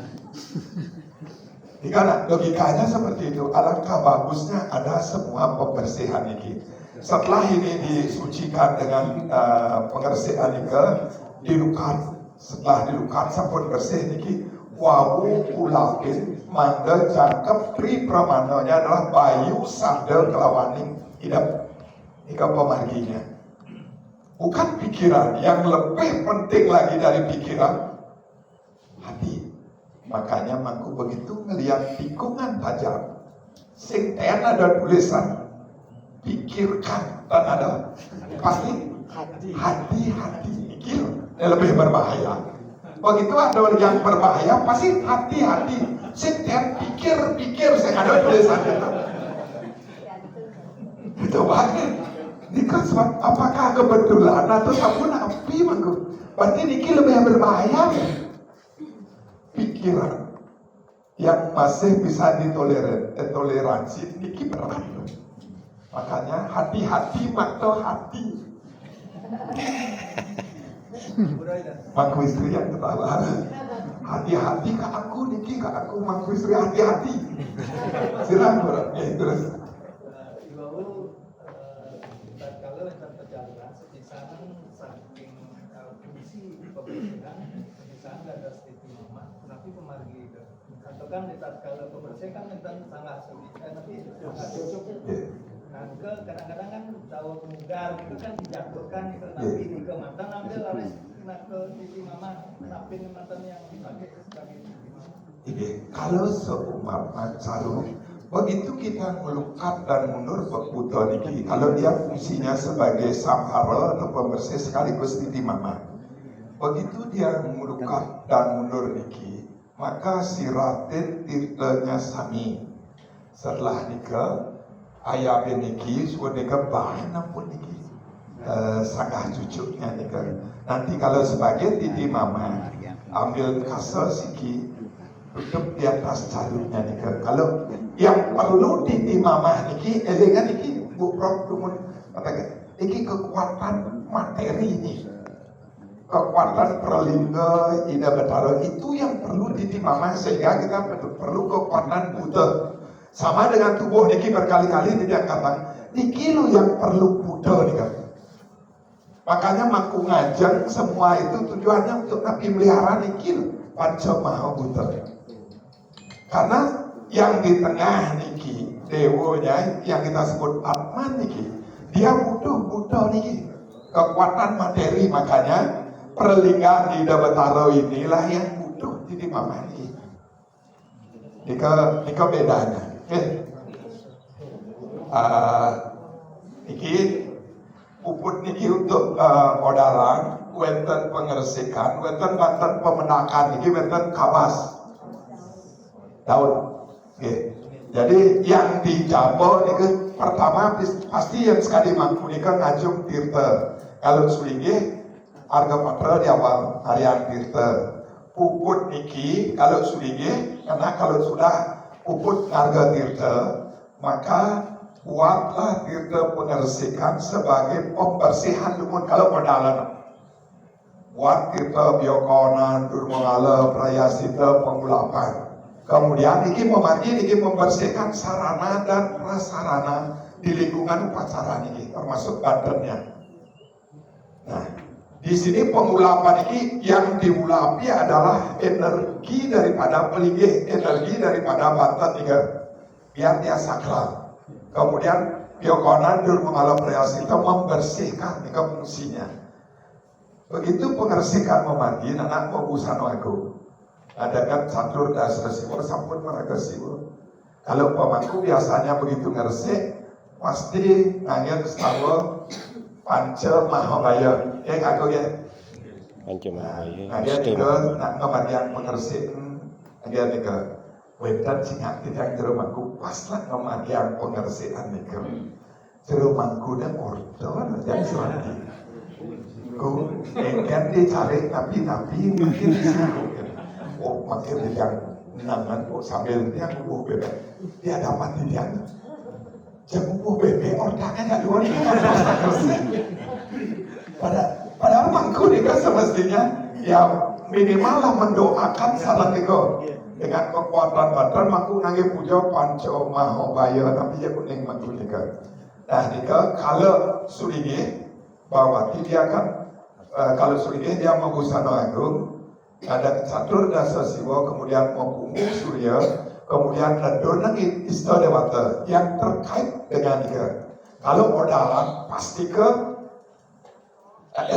Karena logikanya seperti itu. Alangkah bagusnya ada semua pembersihan ini. Setelah ini disucikan dengan pengersian ini, dilukat. Setelah dilukat sampun bersih ini, wawu ulapin mangga jangkep pri pramananya adalah bayu sandal kelawaning hidup. Ini pemarginya. Bukan pikiran, yang lebih penting lagi dari pikiran, hati. Makanya mangku begitu ngelihat tikungan tajam, sing ten ada tulisan pikirkan, dan ada pasti hati pikir yang lebih berbahaya. Begitu ada yang berbahaya pasti hati sing ten pikir sing ada tulisan itu banget. Dikasih apakah kebetulan atau sabun api mangku? Berarti niki lebih berbahaya ya? Pikiran yang masih bisa ditoleransi niki berat. Makanya hati-hati makto hati. Mangku istri yang ketawa. Hati-hati ke aku niki ke aku mangku istri hati-hati. Silang berat. Terus. Kalau kita perjalanan sepisahan saking kondisi pembersihan sepisahan nggak ada istimewa, tapi pemargi itu atau kan di tatkala pembersihan kita sangat sulit, tapi sangat cukup. Nah, kadang-kadang kan tahu mugar itu kan dijatuhkan itu tapi di ke mantan ambil oleh ke titi mama napin mantan yang dipakai sebagai titi mama. Kalau seumpama Sarung, begitu kita melukat dan mundur berputar niki, kalau dia fungsinya sebagai samhara atau pembersih sekaligus titi mama, begitu dia melukat dan mundur niki, maka siratin tirtanya sami. Setelah nikah, ayah niki sudah nikah bahan ampun niki, sanggah cucunya nikah. Nanti kalau sebagai titi mama, ambil kasar siki, duduk di atas jalurnya nikah. Kalau yang perlu titi mama niki, elengan niki, bukrok dumun, katakan, niki kekuatan materi ini. Kekuatan perlingga, ida betara itu yang perlu titi mama sehingga kita perlu kekuatan buta. Sama dengan tubuh niki berkali-kali tidak kata niki lo yang perlu buta nih kan. Makanya maku ngajeng semua itu tujuannya untuk nabi melihara niki panca maha buta. Karena yang di tengah niki dewonya yang kita sebut Atman niki dia butuh niki kekuatan materi. Makanya perlingga di Dawetaro inilah yang butuh di mamani. Nika bedanya. Niki puput niki untuk odalan, wenten pengersikan, wenten pemenakan, niki wenten kabas daun. Jadi yang dijabo niki pertama pasti yang sekali mampu nika ngajung tirta. Kalau sulingi harga patra di awal harian tirta. Puput niki kalau sulingi, karena kalau sudah puput harga tirta, maka buatlah tirta pengersikan sebagai pembersihan lumun kalau pedalan. Buat tirta biokonan, durmangala, prayasita, pengulapan. Kemudian niki membersihkan sarana dan prasarana di lingkungan upacara niki, termasuk badannya. Nah, di sini pengulapan ini yang diulapi adalah energi daripada pelinggih, energi daripada batan tiga, biar dia sakral. Kemudian biokonan durmangala prayasita membersihkan tiga fungsinya. Begitu pengersikan memanggil anak pembusan aku. Ada kan catur dasar siwa sampun meraga siwa. Kalau pemangku biasanya begitu ngersik, pasti ngangil setawa panca mahabaya. Aku ya. Panca mahabaya. Ada juga nak kemudian pengersik. Ada juga wedan singat tidak jerumangku paslah kemudian pengersikan nika. Jerumangku dan ordo dan suami. Ku enggan dicari tapi makin disinggung. Oh, makin dia nangan kok sambil dia kubuh bebek. Dia dapat dia. Kubuh bebek orangnya nggak dua nih. Padahal mangku nih kan semestinya ya minimal lah mendoakan salah nego dengan kekuatan badan mangku ngangge puja panco mahabaya tapi dia kuning mangku nika. Nah nika kalau sulingi bahwa dia kan kalau sulingi dia membusana agung. Ada catur dasa siwa, kemudian membunuh surya, kemudian redonang istadewata yang terkait dengan dia. Kalau odalan pasti ke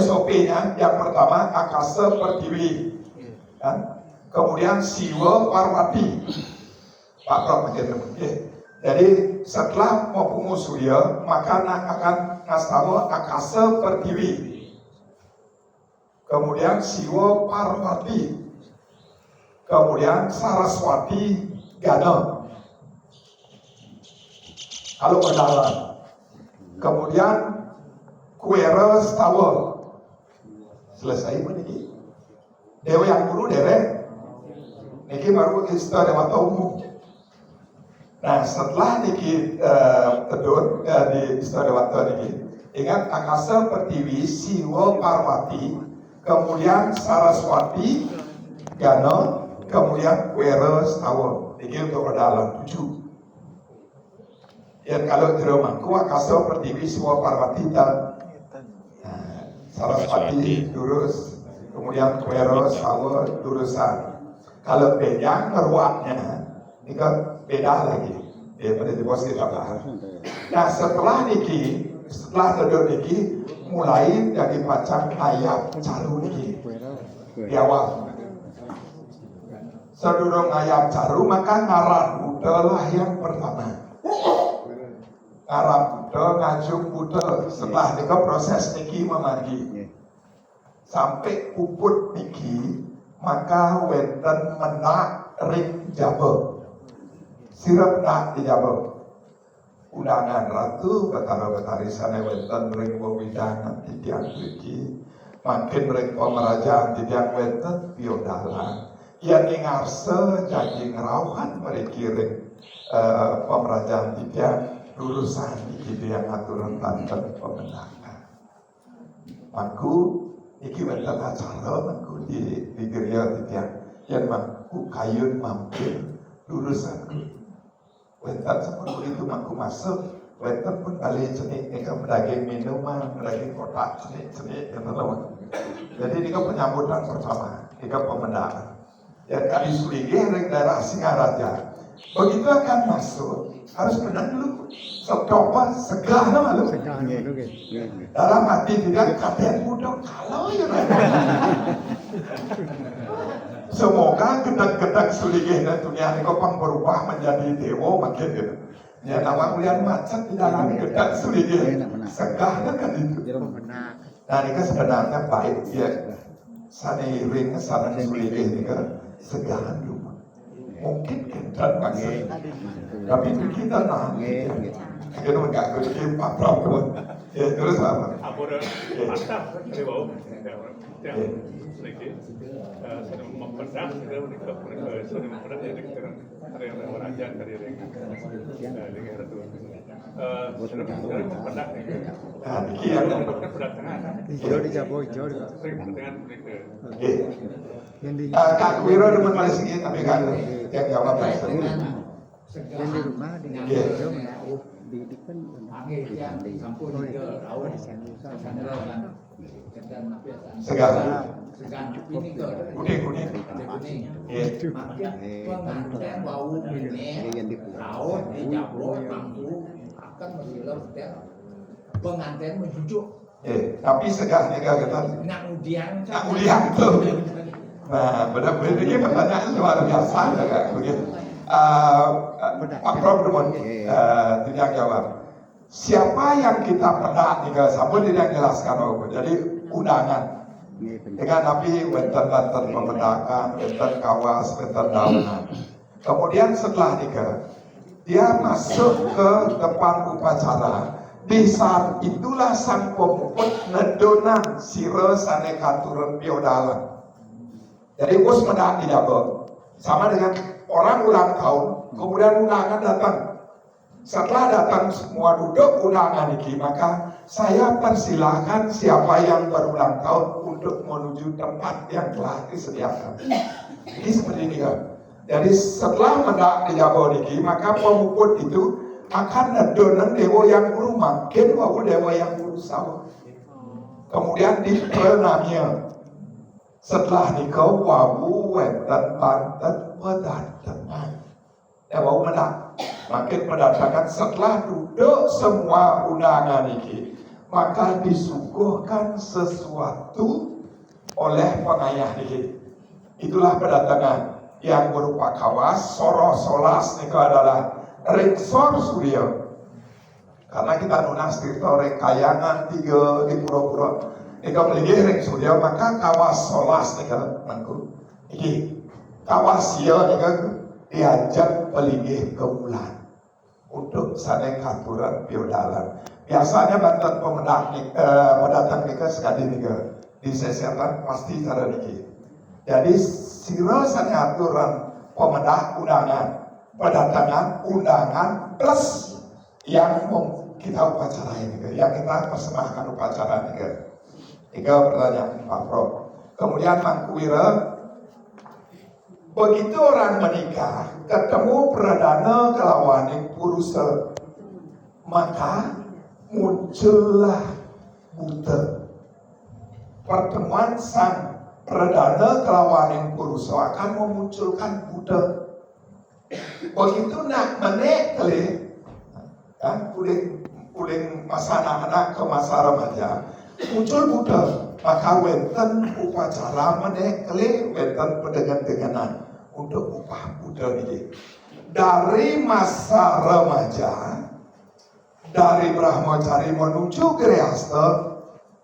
SOP-nya yang pertama akasa pertiwi, kan? Kemudian siwa parwati, Pak Prof. Jadi setelah membunuh surya maka akan ngastawa akasa pertiwi. Kemudian Siwa Parwati, kemudian Saraswati Gana, kalau kenalan, kemudian Kuera Stawa, selesai meniki. Dewa yang dulu dere, niki baru istadewata umum. Nah setelah niki tedun di istadewata niki, ingat akasa pertiwi Siwa Parwati. Kemudian Saraswati Gana, kemudian Kuera Stawa. Ini untuk dalam 7. Dan kalau di rumahku akasa pertiwi Siwa Parwati dan Saraswati Durus, kemudian Kuera Stawa Durusan. Kalau beda meruaknya, ini kan beda lagi. Daripada di bawah kita bahas. Nah setelah terjun niki mulai dari bacaan ayat caru niki di awal. Sedurung ayat caru maka ngarang Buddha lah yang pertama. Ngarang Buddha ngajung Buddha setelah niki proses niki memanggil sampai puput niki maka wenten menak ring jaba sirap nak di jaba. Undangan ratu Batara-Batari sana wenten ring wewidangan titiang iki makin ring pemerajaan titiang wenten piodalan yang ngarse jadi ngerawhan mereka ring pemerajaan titiang lulusan iki yang aturan tanten pemenangan mangku iki wenten acara mangku di gereja titiang yang mangku kayun mampir lulusan Wentan seperti itu aku masuk, wentan pun balik cenik, ini kan daging minuman, daging kotak cenik, yang terlalu. Jadi ini kan penyambutan pertama, ini kan pemendaan. Dan kali sulingi ring daerah Singaraja, Begitu akan masuk, harus benar dulu. Secoba segala malu. Dalam hati tidak katen mudah kalau ya. Semoga gedang-gedang suligih dan dunia ini kau berubah menjadi dewa makin gitu. Ya nama ulian macet di dalam gedang suligih. Segala kan itu. Nah ini sebenarnya baik ya. Saniring sana suligih ini kan segala dulu. Mungkin kita maksud. Tapi kita nanti. Kita enggak kerja Pak Prabowo. Ya terus apa? Apa mantap dari bawah. Sedikit. Sudah memperdah, sudah memperdah dari yang raja dari yang ratu. Sudah memperdah. Nah, demikian. Jauh dijawab, jauh. Sering pertengahan Kak Wiro demen malah sedikit tapi kan yang jawab bahasa. Yang di rumah di jauh di kan di sampul di Segala. ini ke Kuning. Iya. pengantin bau ini laut di jablo mampu akan bersilau setiap pengantin menjujuk Tapi segala nih kita. nak udian Tuh. Nah, benar-benar ini pertanyaan luar biasa ya Kak. Begitu. Pak Prof demen tidak jawab. Siapa yang kita pernah tinggal sambil tidak jelaskan jadi undangan. Dengan tapi wenten pemendakan, wenten kawas, wenten daunan. Kemudian setelah nikah, dia masuk ke depan upacara. Di saat itulah sang pemuput nedonan sira sane katuran piodalan. Jadi us mendak tidak sama dengan orang ulang tahun, kemudian undangan datang. Setelah datang semua duduk undangan ini, maka saya persilahkan siapa yang berulang tahun untuk menuju tempat yang telah disediakan. Ini seperti ini kan. Jadi setelah mendak dijawab ini, maka pemuput itu akan nedonan dewa yang guru makin wau dewa yang guru sawah. Kemudian dipernamia. Setelah nikah wau wenten banten pedatangan. Wau mendak. Makin mendatangkan setelah duduk semua undangan ini, maka disuguhkan sesuatu oleh pengayah ini. Itulah pendatangan yang berupa kawas, soroh solas itu adalah reksor surya. Karena kita nunas tirto rekayangan 3 di pura-pura. Ika beli rek surya maka kawas solas nika mangku. Iki kawas ya nika diajak pelingih ke bulan untuk sana katuran piodalan. Biasanya bantuan pendatang nika sekali nika disesetan pasti cara niki. Jadi sira sana aturan pemendah undangan, pendatangan undangan plus yang kita upacara ini, yang kita persembahkan upacara ini. 3 pertanyaan Pak Prof. Kemudian Mangku Wira, begitu orang menikah, ketemu perdana kelawaning purusa, maka muncullah buta. Pertemuan sang perdana kelawaning purusa akan memunculkan buta. Begitu nak menek kali, kan uling masa anak-anak ke masa remaja, muncul buta. Maka wenten upacara menek kali, wenten pendengan-denganan untuk upah buta ini. Dari masa remaja, dari Brahmacari menuju Grihasta,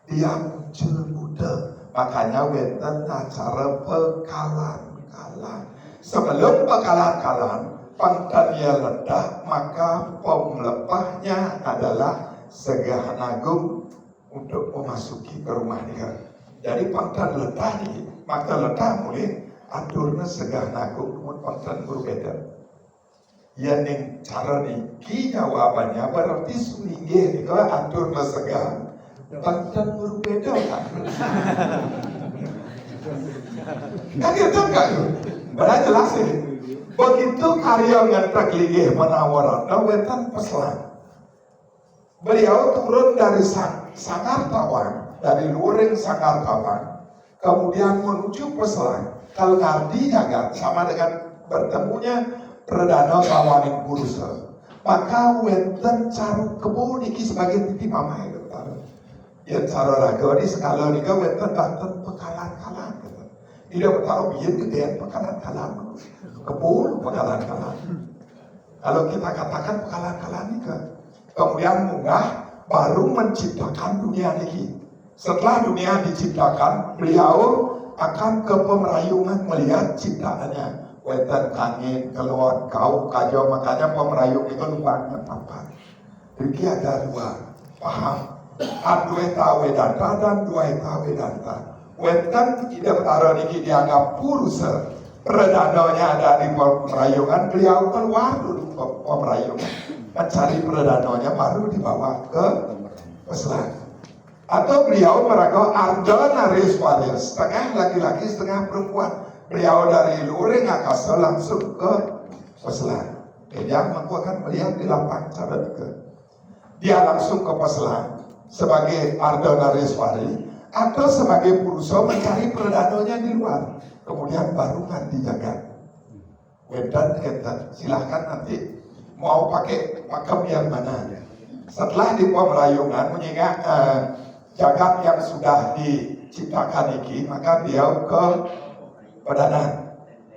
dia muncul buta. Makanya wenten acara pekalan-kalan. Sebelum pekalan-kalan, pangtanya ledah, maka pemelepahnya adalah Segahan Agung untuk memasuki ke rumah dia. Jadi pangtan ledah ni, maka ledah mulai aturnya Segahan Agung kemudian pangtan berbeda. Yang cara ni, jawabannya berarti sulinggih ni kalau aturnya Segahan pangtan berbeda kan? Kan itu kan? Berarti jelas ni. Begitu karya ngantak ligih menawaran, wetan peselan. Beliau turun dari Sangartawan, dari luring Sangartawan, kemudian menuju peselan. Kalau ngardinya kan sama dengan bertemunya perdana kawaning purusa. Maka wenten caru kebo niki sebagai titik mamai kata. Yang cara raga di skala nika wenten banten pekalan-kalan kata. Ida bertaruh biyen gedean pekalan-kalan. Kebo pekalan-kalan. Kalau kita katakan pekalan-kalan nika, kemudian munggah baru menciptakan dunia niki. Setelah dunia diciptakan, beliau akan ke pemerayungan melihat ciptaannya. Wetan angin keluar kau kajo, makanya pemerayung itu luarnya apa? Jadi ada dua paham. Dua eta Wedanta dan dua eta Wedanta. Wetan tidak taruh niki dianggap purusa. Perdananya ada di pemerayungan, beliau keluar dulu ke pemerayungan mencari perdananya, baru dibawa ke peselan. Atau beliau mereka Ardana Reswaria, setengah laki-laki setengah perempuan. Beliau dari luring akasa langsung ke peselan. Dia akan melihat di lapang cara ke. Dia langsung ke peselan sebagai Ardana Reswari atau sebagai purusa mencari perdananya di luar. Kemudian baru nanti jagat. Wedan kita silahkan nanti mau pakai makam yang mana. Setelah di pemerayungan mengingat jagat yang sudah diciptakan ini, maka beliau ke perdana.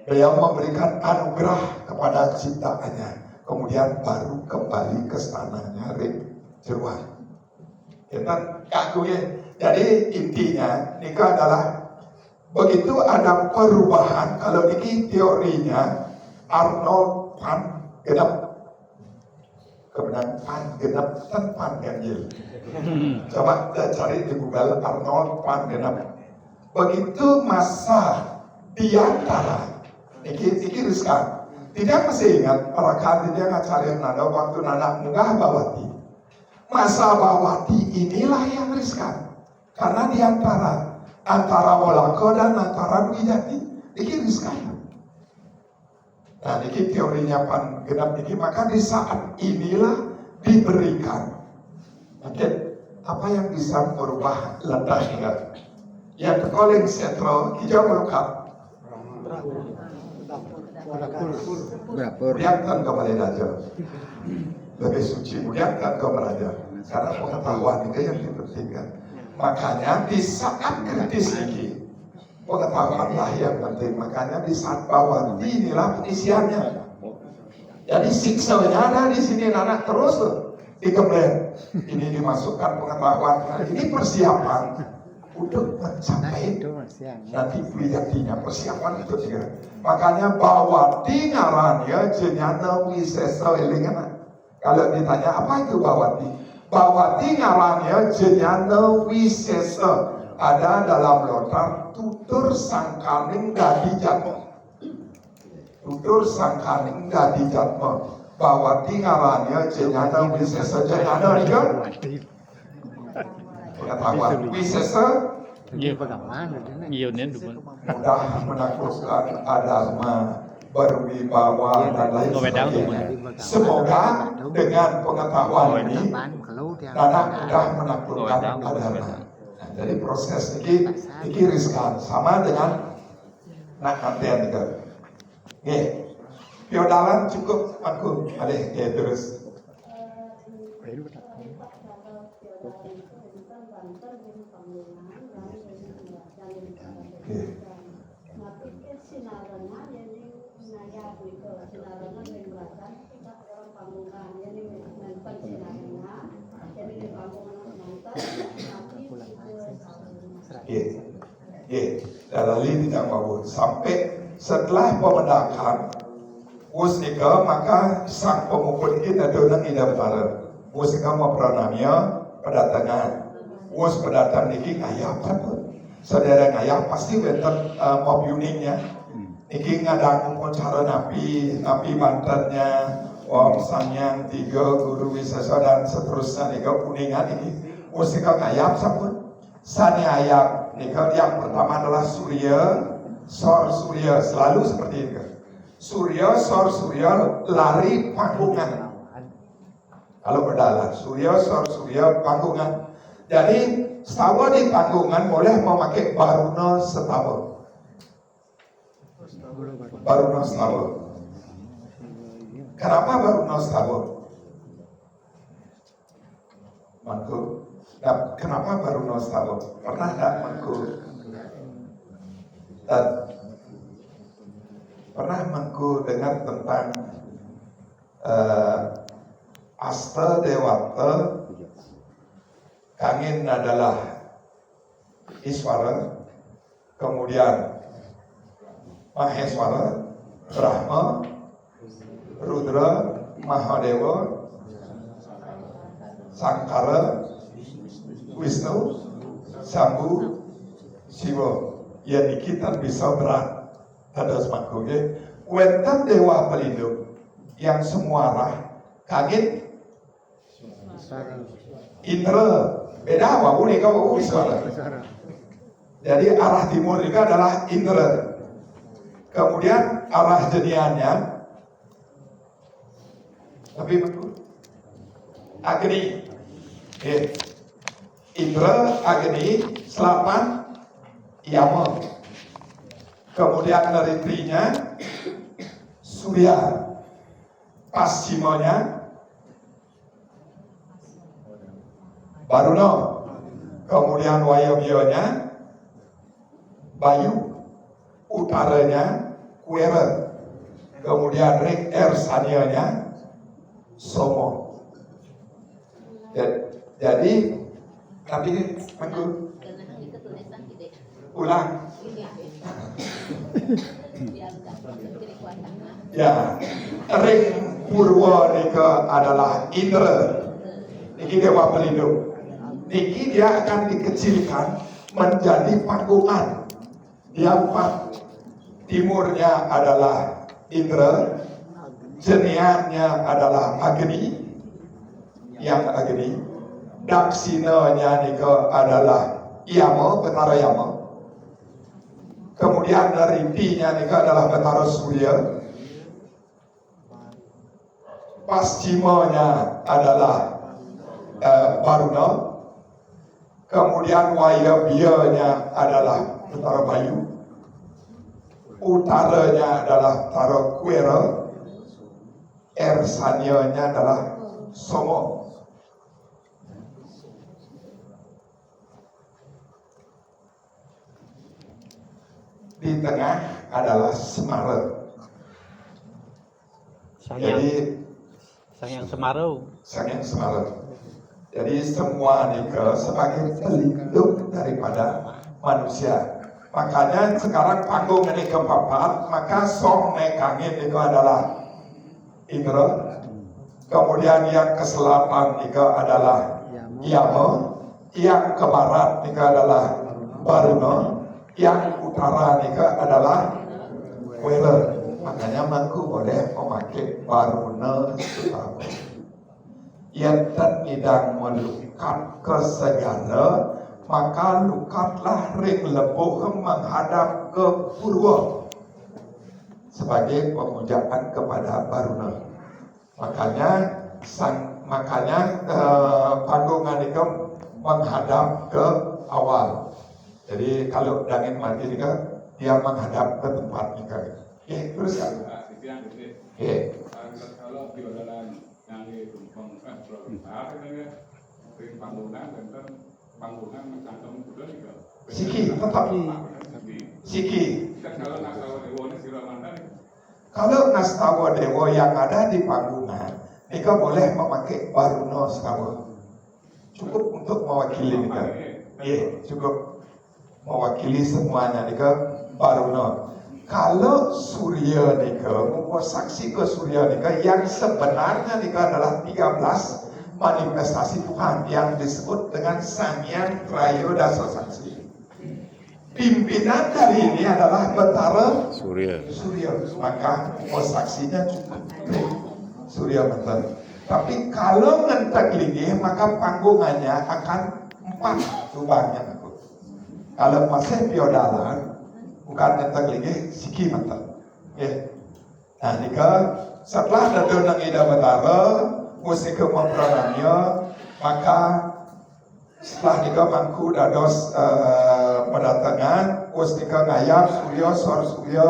Beliau memberikan anugerah kepada ciptaannya. Kemudian baru kembali ke tanahnya Jeruan. Kita kakunya. Jadi intinya nikah adalah begitu ada perubahan. Kalau ini teorinya Arnold Pan genap. Kebenaran Pan genap dan Pan ganjil. Coba cari di Google Arnold Pan genap. Begitu masa di antara ini riskan. Tidak masih ingat para kandidat ngacari nada waktu nana munggah bawati. Masa bawati inilah yang riskan. Karena di antara Wolako dan antara Dwi Jati ini riskan. Nah ini teorinya Pan genap ini, maka di saat inilah diberikan. Oke, apa yang bisa merubah letaknya? Yang terkoling setro hijau melengkap. Muliakan kembali raja. Lebih suci muliakan kembali raja. Karena pengetahuan itu yang dipentingkan. Makanya di saat kritis ini pengetahuanlah yang penting. Makanya di saat bawah inilah pengisiannya. Jadi siksanya ada di sini anak terus dikembali. Ini dimasukkan pengetahuan. Nah, ini persiapan untuk mencapai nanti wiyatinya, persiapan itu juga. Makanya bawati ngarannya jenyana wisesa elingana. Kalau ditanya apa itu bawati? Bawati ngarannya jenyana wisesa. Ada dalam lotar tutur sangkaning dadi jatma. Tutur sangkaning dadi jatma. Bawati ngarannya jenyana wisesa. Jenyana itu pengetahuan wisesa mudah menaklukkan adama, berwibawa dan lain sebagainya. Semoga dengan pengetahuan ini anak mudah menaklukkan adama. Jadi proses ini riskan sama dengan nak kantian itu. Oke, piodalan cukup aku ada terus. Dalali tidak mau sampai setelah pemendakan musika, maka sang pemukul ini ada nang ida utara musika mau pranamya pedatangan pedatang niki ngayap apa saudara ngayap pasti wenten mau uningnya niki ngadang cara napi bantennya wong sangyang tiga guru wisesa dan seterusnya nika kuningan ini musika ngayap sampun sani ayat nika yang pertama adalah surya sor surya selalu seperti itu. Surya sor surya lari panggungan. Kalau berdalam surya sor surya panggungan. Jadi setawa di panggungan boleh memakai baruna setawa. Baruna setawa. Kenapa baru setahun? Mangku. Nah, kenapa baru setahun? Pernah nggak mangku? Dan pernah mangku dengar tentang Asta Dewata, Kangin adalah Iswara, kemudian Maheswara, Brahma, Rudra, Mahadewa, Sangkara, Wisnu, Sambu, Siwa. Ya kita bisa berat pada semaku. Wenten dewa pelindung yang semua arah Kangin, Indra, beda apa boleh kau Iswara. Jadi arah timur itu adalah Indra. Kemudian arah jeniannya, tapi betul, Agni. Indra, Agni, selatan, Yama. Kemudian neritrinya, Surya. Paschimanya, Baruna. Kemudian Wayabiyanya, Bayu. Utaranya, Kuera. Kemudian ring Ersanianya, Somo. Jadi nanti minggu ulang. Ya, ring Purwa Nika adalah Indra. Niki dewa pelindung. Niki dia akan dikecilkan menjadi panggungan. Dia 4. Timurnya adalah Indra, jeniannya adalah Agni, yang Agni, daksinanya Nika adalah Yama, Betara Yama. Kemudian neripinya Nika adalah Betara Surya. Paschimanya adalah Baruna. Kemudian Wayabiyanya adalah Betara Bayu. Utaranya adalah Betara Kuera. Ersanianya adalah Somo. Di tengah adalah Semara. Jadi Sang Semarau. Sang Semara. Jadi semua Nika sebagai pelindung daripada manusia. Makanya sekarang panggung ini keempat, maka song nekangin itu adalah Indra. Kemudian yang ke selatan itu adalah Yama. Yang ke barat itu adalah Baruna. Yang utara itu adalah Kuera. Makanya mangku boleh memakai Baruna utara. Yang tidak melukat ke segala, maka lukatlah ring lebuh menghadap ke Purwa sebagai pemujaan kepada Baruna. Makanya panggungan itu menghadap ke awal. Jadi kalau dangin mati ini dia menghadap ke tempat ini. Terus kan? Kalau di dalam yang ditumpang panggungan mencantong juga juga. Siki, tetap Siki. Kalau Nastawa Dewa yang ada di panggungan, Nika boleh memakai Baruna Stawa. Cukup untuk mewakili Nika. Cukup mewakili semuanya Nika Baruna. Kalau Surya Nika, membuat saksi ke Surya Nika yang sebenarnya Nika adalah 13 manifestasi Tuhan yang disebut dengan Sanghyang Trayodasa Saksi. Pimpinan dari ini adalah Betara Surya. Maka saksinya cukup Surya Betara. Tapi kalau ngentek lagi maka panggungannya akan 4 lubangnya. Kalau masih biodalan bukan ngentek lagi siki Betara. Nah nika setelah dadu nang ida Betara musik mempranamya, maka setelah nika mangku dados pendatangan nika ngayap Surya Sor Surya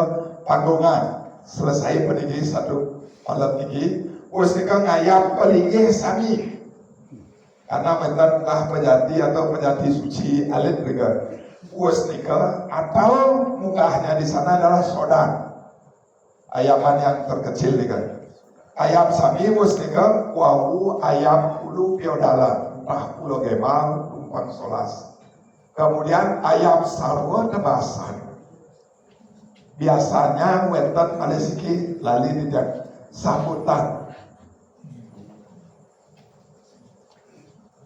panggungan selesai peniki satu alat iki wis nika ngayap pelingih sami. Karena menten pejati atau pejati suci alit nika. Wis nika atau mukanya di sana adalah sodan. Ayapan yang terkecil nika. Ayam sami wis nika wau ayam ulu piodalan, tah pulo gemal tumpang solas. Kemudian ayam sarwa tebasan. Biasanya wenten malesiki lali tidak sambutan.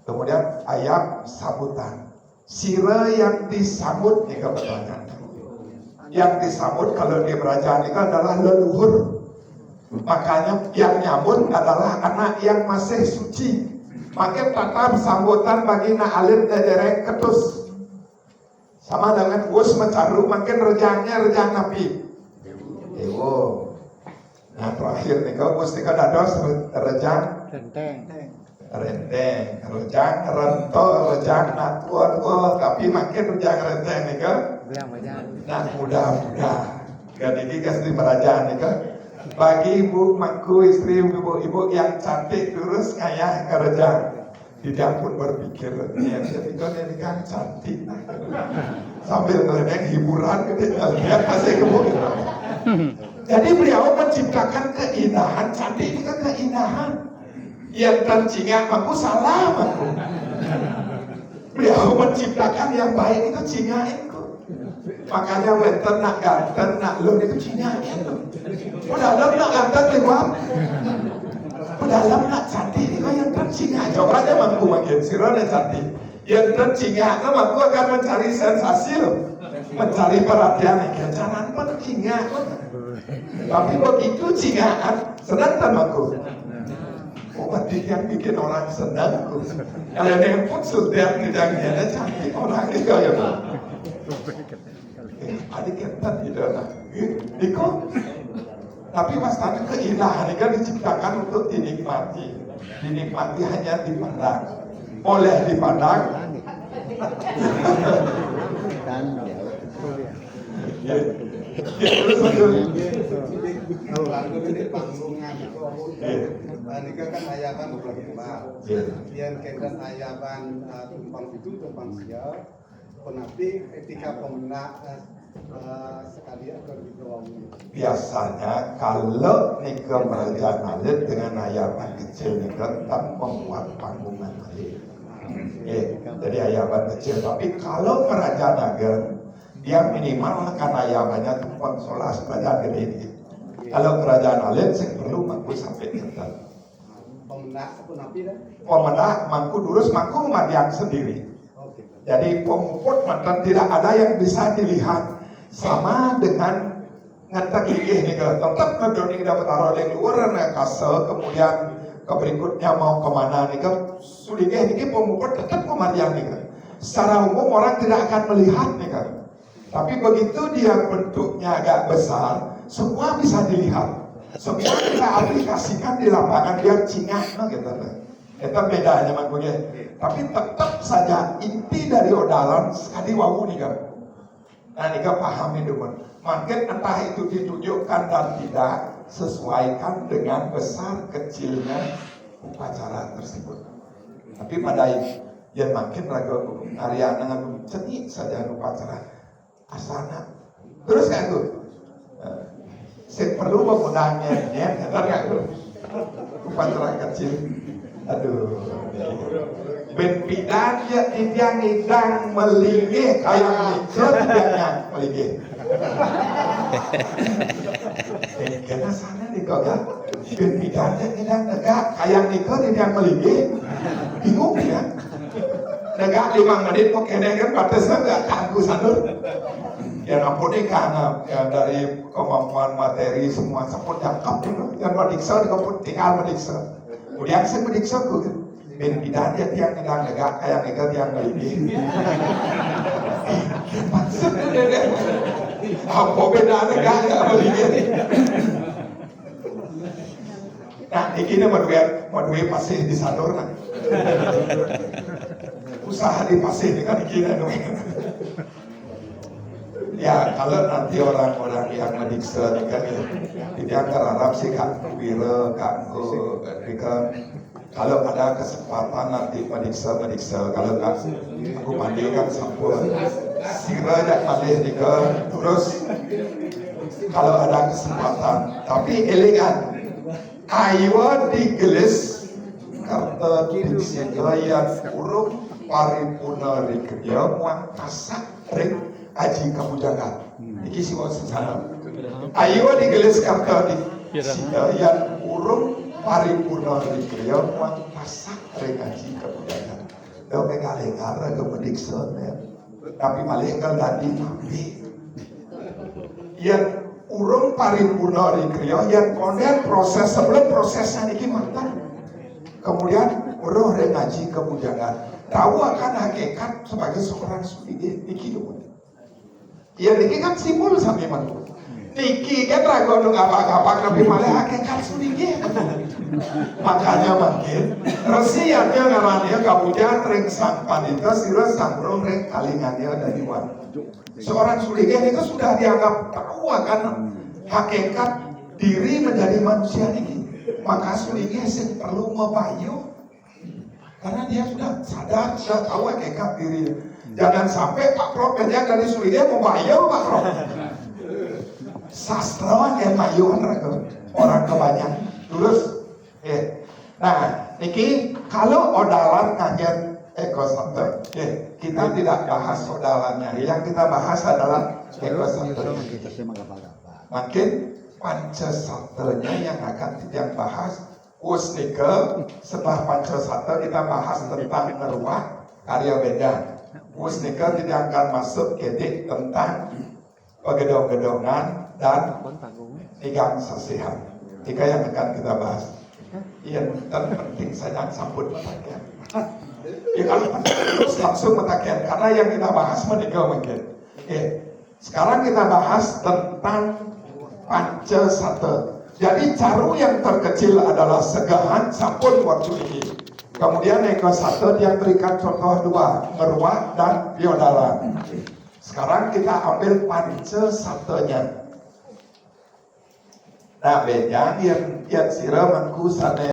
Kemudian ayam sambutan. Sira yang disambut nih pertanyaan. Yang disambut kalau di kerajaan itu adalah leluhur. Makanya yang nyambut adalah anak yang masih suci. Maka tatap sambutan bagi na alit derek ketus. Sama dengan us mencaru makin rejangnya rejang napi. Ewo. Nah terakhir nih kau us nika dados rejang renteng, rejang rento, rejang natua, tapi makin rejang renteng nih kau. Nah mudah-mudah. Kan ini kasih kerajaan nih kau. Bagi ibu, mangku, istri, ibu-ibu yang cantik, lurus, kayak kerja. Tidak pun berpikir, yang ketika ini kan cantik. Sambil ngeledek hiburan, kita lihat masih kemudian. Jadi beliau menciptakan keindahan, cantik ini kan keindahan. Yang tercingat, mangku salah, mangku. Beliau menciptakan yang baik itu cingain. Makanya wenten nak ganteng, nak lu itu cingain. Dalam nak ganteng lewat, dalam nak cantik itu yang tercingat. Coba aja mampu makin sirone cantik. Yang tercingat, mampu akan mencari sensasi loh, mencari perhatian. Jangan pencingat. Tapi begitu cingaan, senang tak mampu. Berarti yang bikin orang senang. Kalau yang pun sudah tidaknya cantik orang itu ya. Adik ketat tidak nak, ikut. Tapi masalahnya keindahan ini kan diciptakan untuk dinikmati. Dinikmati hanya dipandang. Boleh dipandang. Lagu ini panggungan Nika kan ayaban berlembah. Yang kemudian ayaban tumpang itu tumpang siap. Penapi ketika pemenak sekali akan dikeluarkan. Biasanya kalau nikah kerajaan alit dengan ayaban kecil nikah tak membuat panggungan alit. Jadi ayaban kecil. Tapi kalau kerajaan agar dia minimal kan ayabannya tumpang solas pada gede ini. Kalau kerajaan alit saya perlu mampu sampai kental. Pemenak penapi dah. Pemenak mampu durus mampu madiang sendiri. Jadi pemuput mantan tidak ada yang bisa dilihat sama dengan ngantak gigih nih kalau tetap ngedoni dapat taruh di luar nih kasel kemudian ke berikutnya mau kemana nih kan suligih nih pemuput tetap kemarian nih kan. Secara umum orang tidak akan melihat nih kan. Tapi begitu dia bentuknya agak besar, semua bisa dilihat. Semua kita aplikasikan di lapangan biar cingat nah gitu. Itu bedanya man punya. Tapi tetap saja inti dari odalan sekali wau nih kan. Nah nih kan pahami dulu. Makin entah itu ditunjukkan dan tidak sesuaikan dengan besar kecilnya upacara tersebut. Tapi pada yang makin ragu Ariana ngadu cenik saja upacara asana. Terus kan tuh. Saya perlu menggunakannya ya, kan upacara kecil. Aduh, ben pidan ya tiang idang melingih kayak nikah tiangnya melingih. Karena sana nih kau ya, ben pidan ya idang negak kayak nikah tiang melingih, bingung ya. Negak 5 menit kok kene kan batasnya nggak kanggu sanur. Ya ampun nih karena ya, dari kemampuan materi semua sepun jangkap itu, yang mendiksa tinggal mendiksa. Kemudian saya mendiksa ku ben pidan dia tiang negak negak kayak negak tiang melingih. Maksud deh. Apa beda negak melingih? Nah, ini madue pasih di sador nah. Usaha di pasih ini kan iki Ya, kalau nanti orang-orang yang medikse ini kan dia terharap sih Kak Wira, Kak Rika, kalau ada kesempatan nanti medikse, kalau nggak aku mandi kan sampun sira dan malih Rika, terus kalau ada kesempatan, tapi elingan ayo digelis karena disediakan urung paripurna rikya muang kasak ring aji kabujangan iki siwa sesana ayo digelis karena disediakan urung paripurna rikya muang kasak ring aji kabujangan do pengalengar ke mediksa tapi malih kan tadi tapi yang urung paripurna rikya yang kemudian proses sebelum prosesnya niki mantap kemudian urung ring aji kabujangan tahu akan hakikat sebagai seorang sudi niki ya niki kan simbol sami mantu niki kan ragu apa-apa tapi malah hakikat sudi makanya makin resiannya ngarannya kabujangan ring sang panita sira samprong ring kalingannya dari wan seorang sudi itu sudah dianggap tahu akan hakikat diri menjadi manusia niki maka sudi perlu membayuh karena dia sudah sadar, sudah tahu hakikat diri. Jangan sampai Pak Prof kerja dari Suria mau bayar Pak Prof. Sastrawan yang bayar orang kebanyakan. Terus, nah, niki kalau odalan ngajen ekosistem, kita tidak bahas odalannya. Yang kita bahas adalah ekosistem. Makin pancasatranya yang akan kita bahas. Usnika setelah Pancasatra kita bahas tentang ngeruah karya beda. Usnika tidak akan masuk kedik tentang pegedong-gedongan dan tigang sasihan. Tiga yang akan kita bahas. Yang terpenting saya sampun matakian. Ya kalau terus langsung matakian karena yang kita bahas menikah mungkin. Sekarang kita bahas tentang Pancasatra. Jadi caru yang terkecil adalah segahan sampun waktu ini. Kemudian ekosistem yang berikan contoh dua, meruah dan biodalan. Sekarang kita ambil Pancasatra-nya. Nah, bejang yang sira mangku sane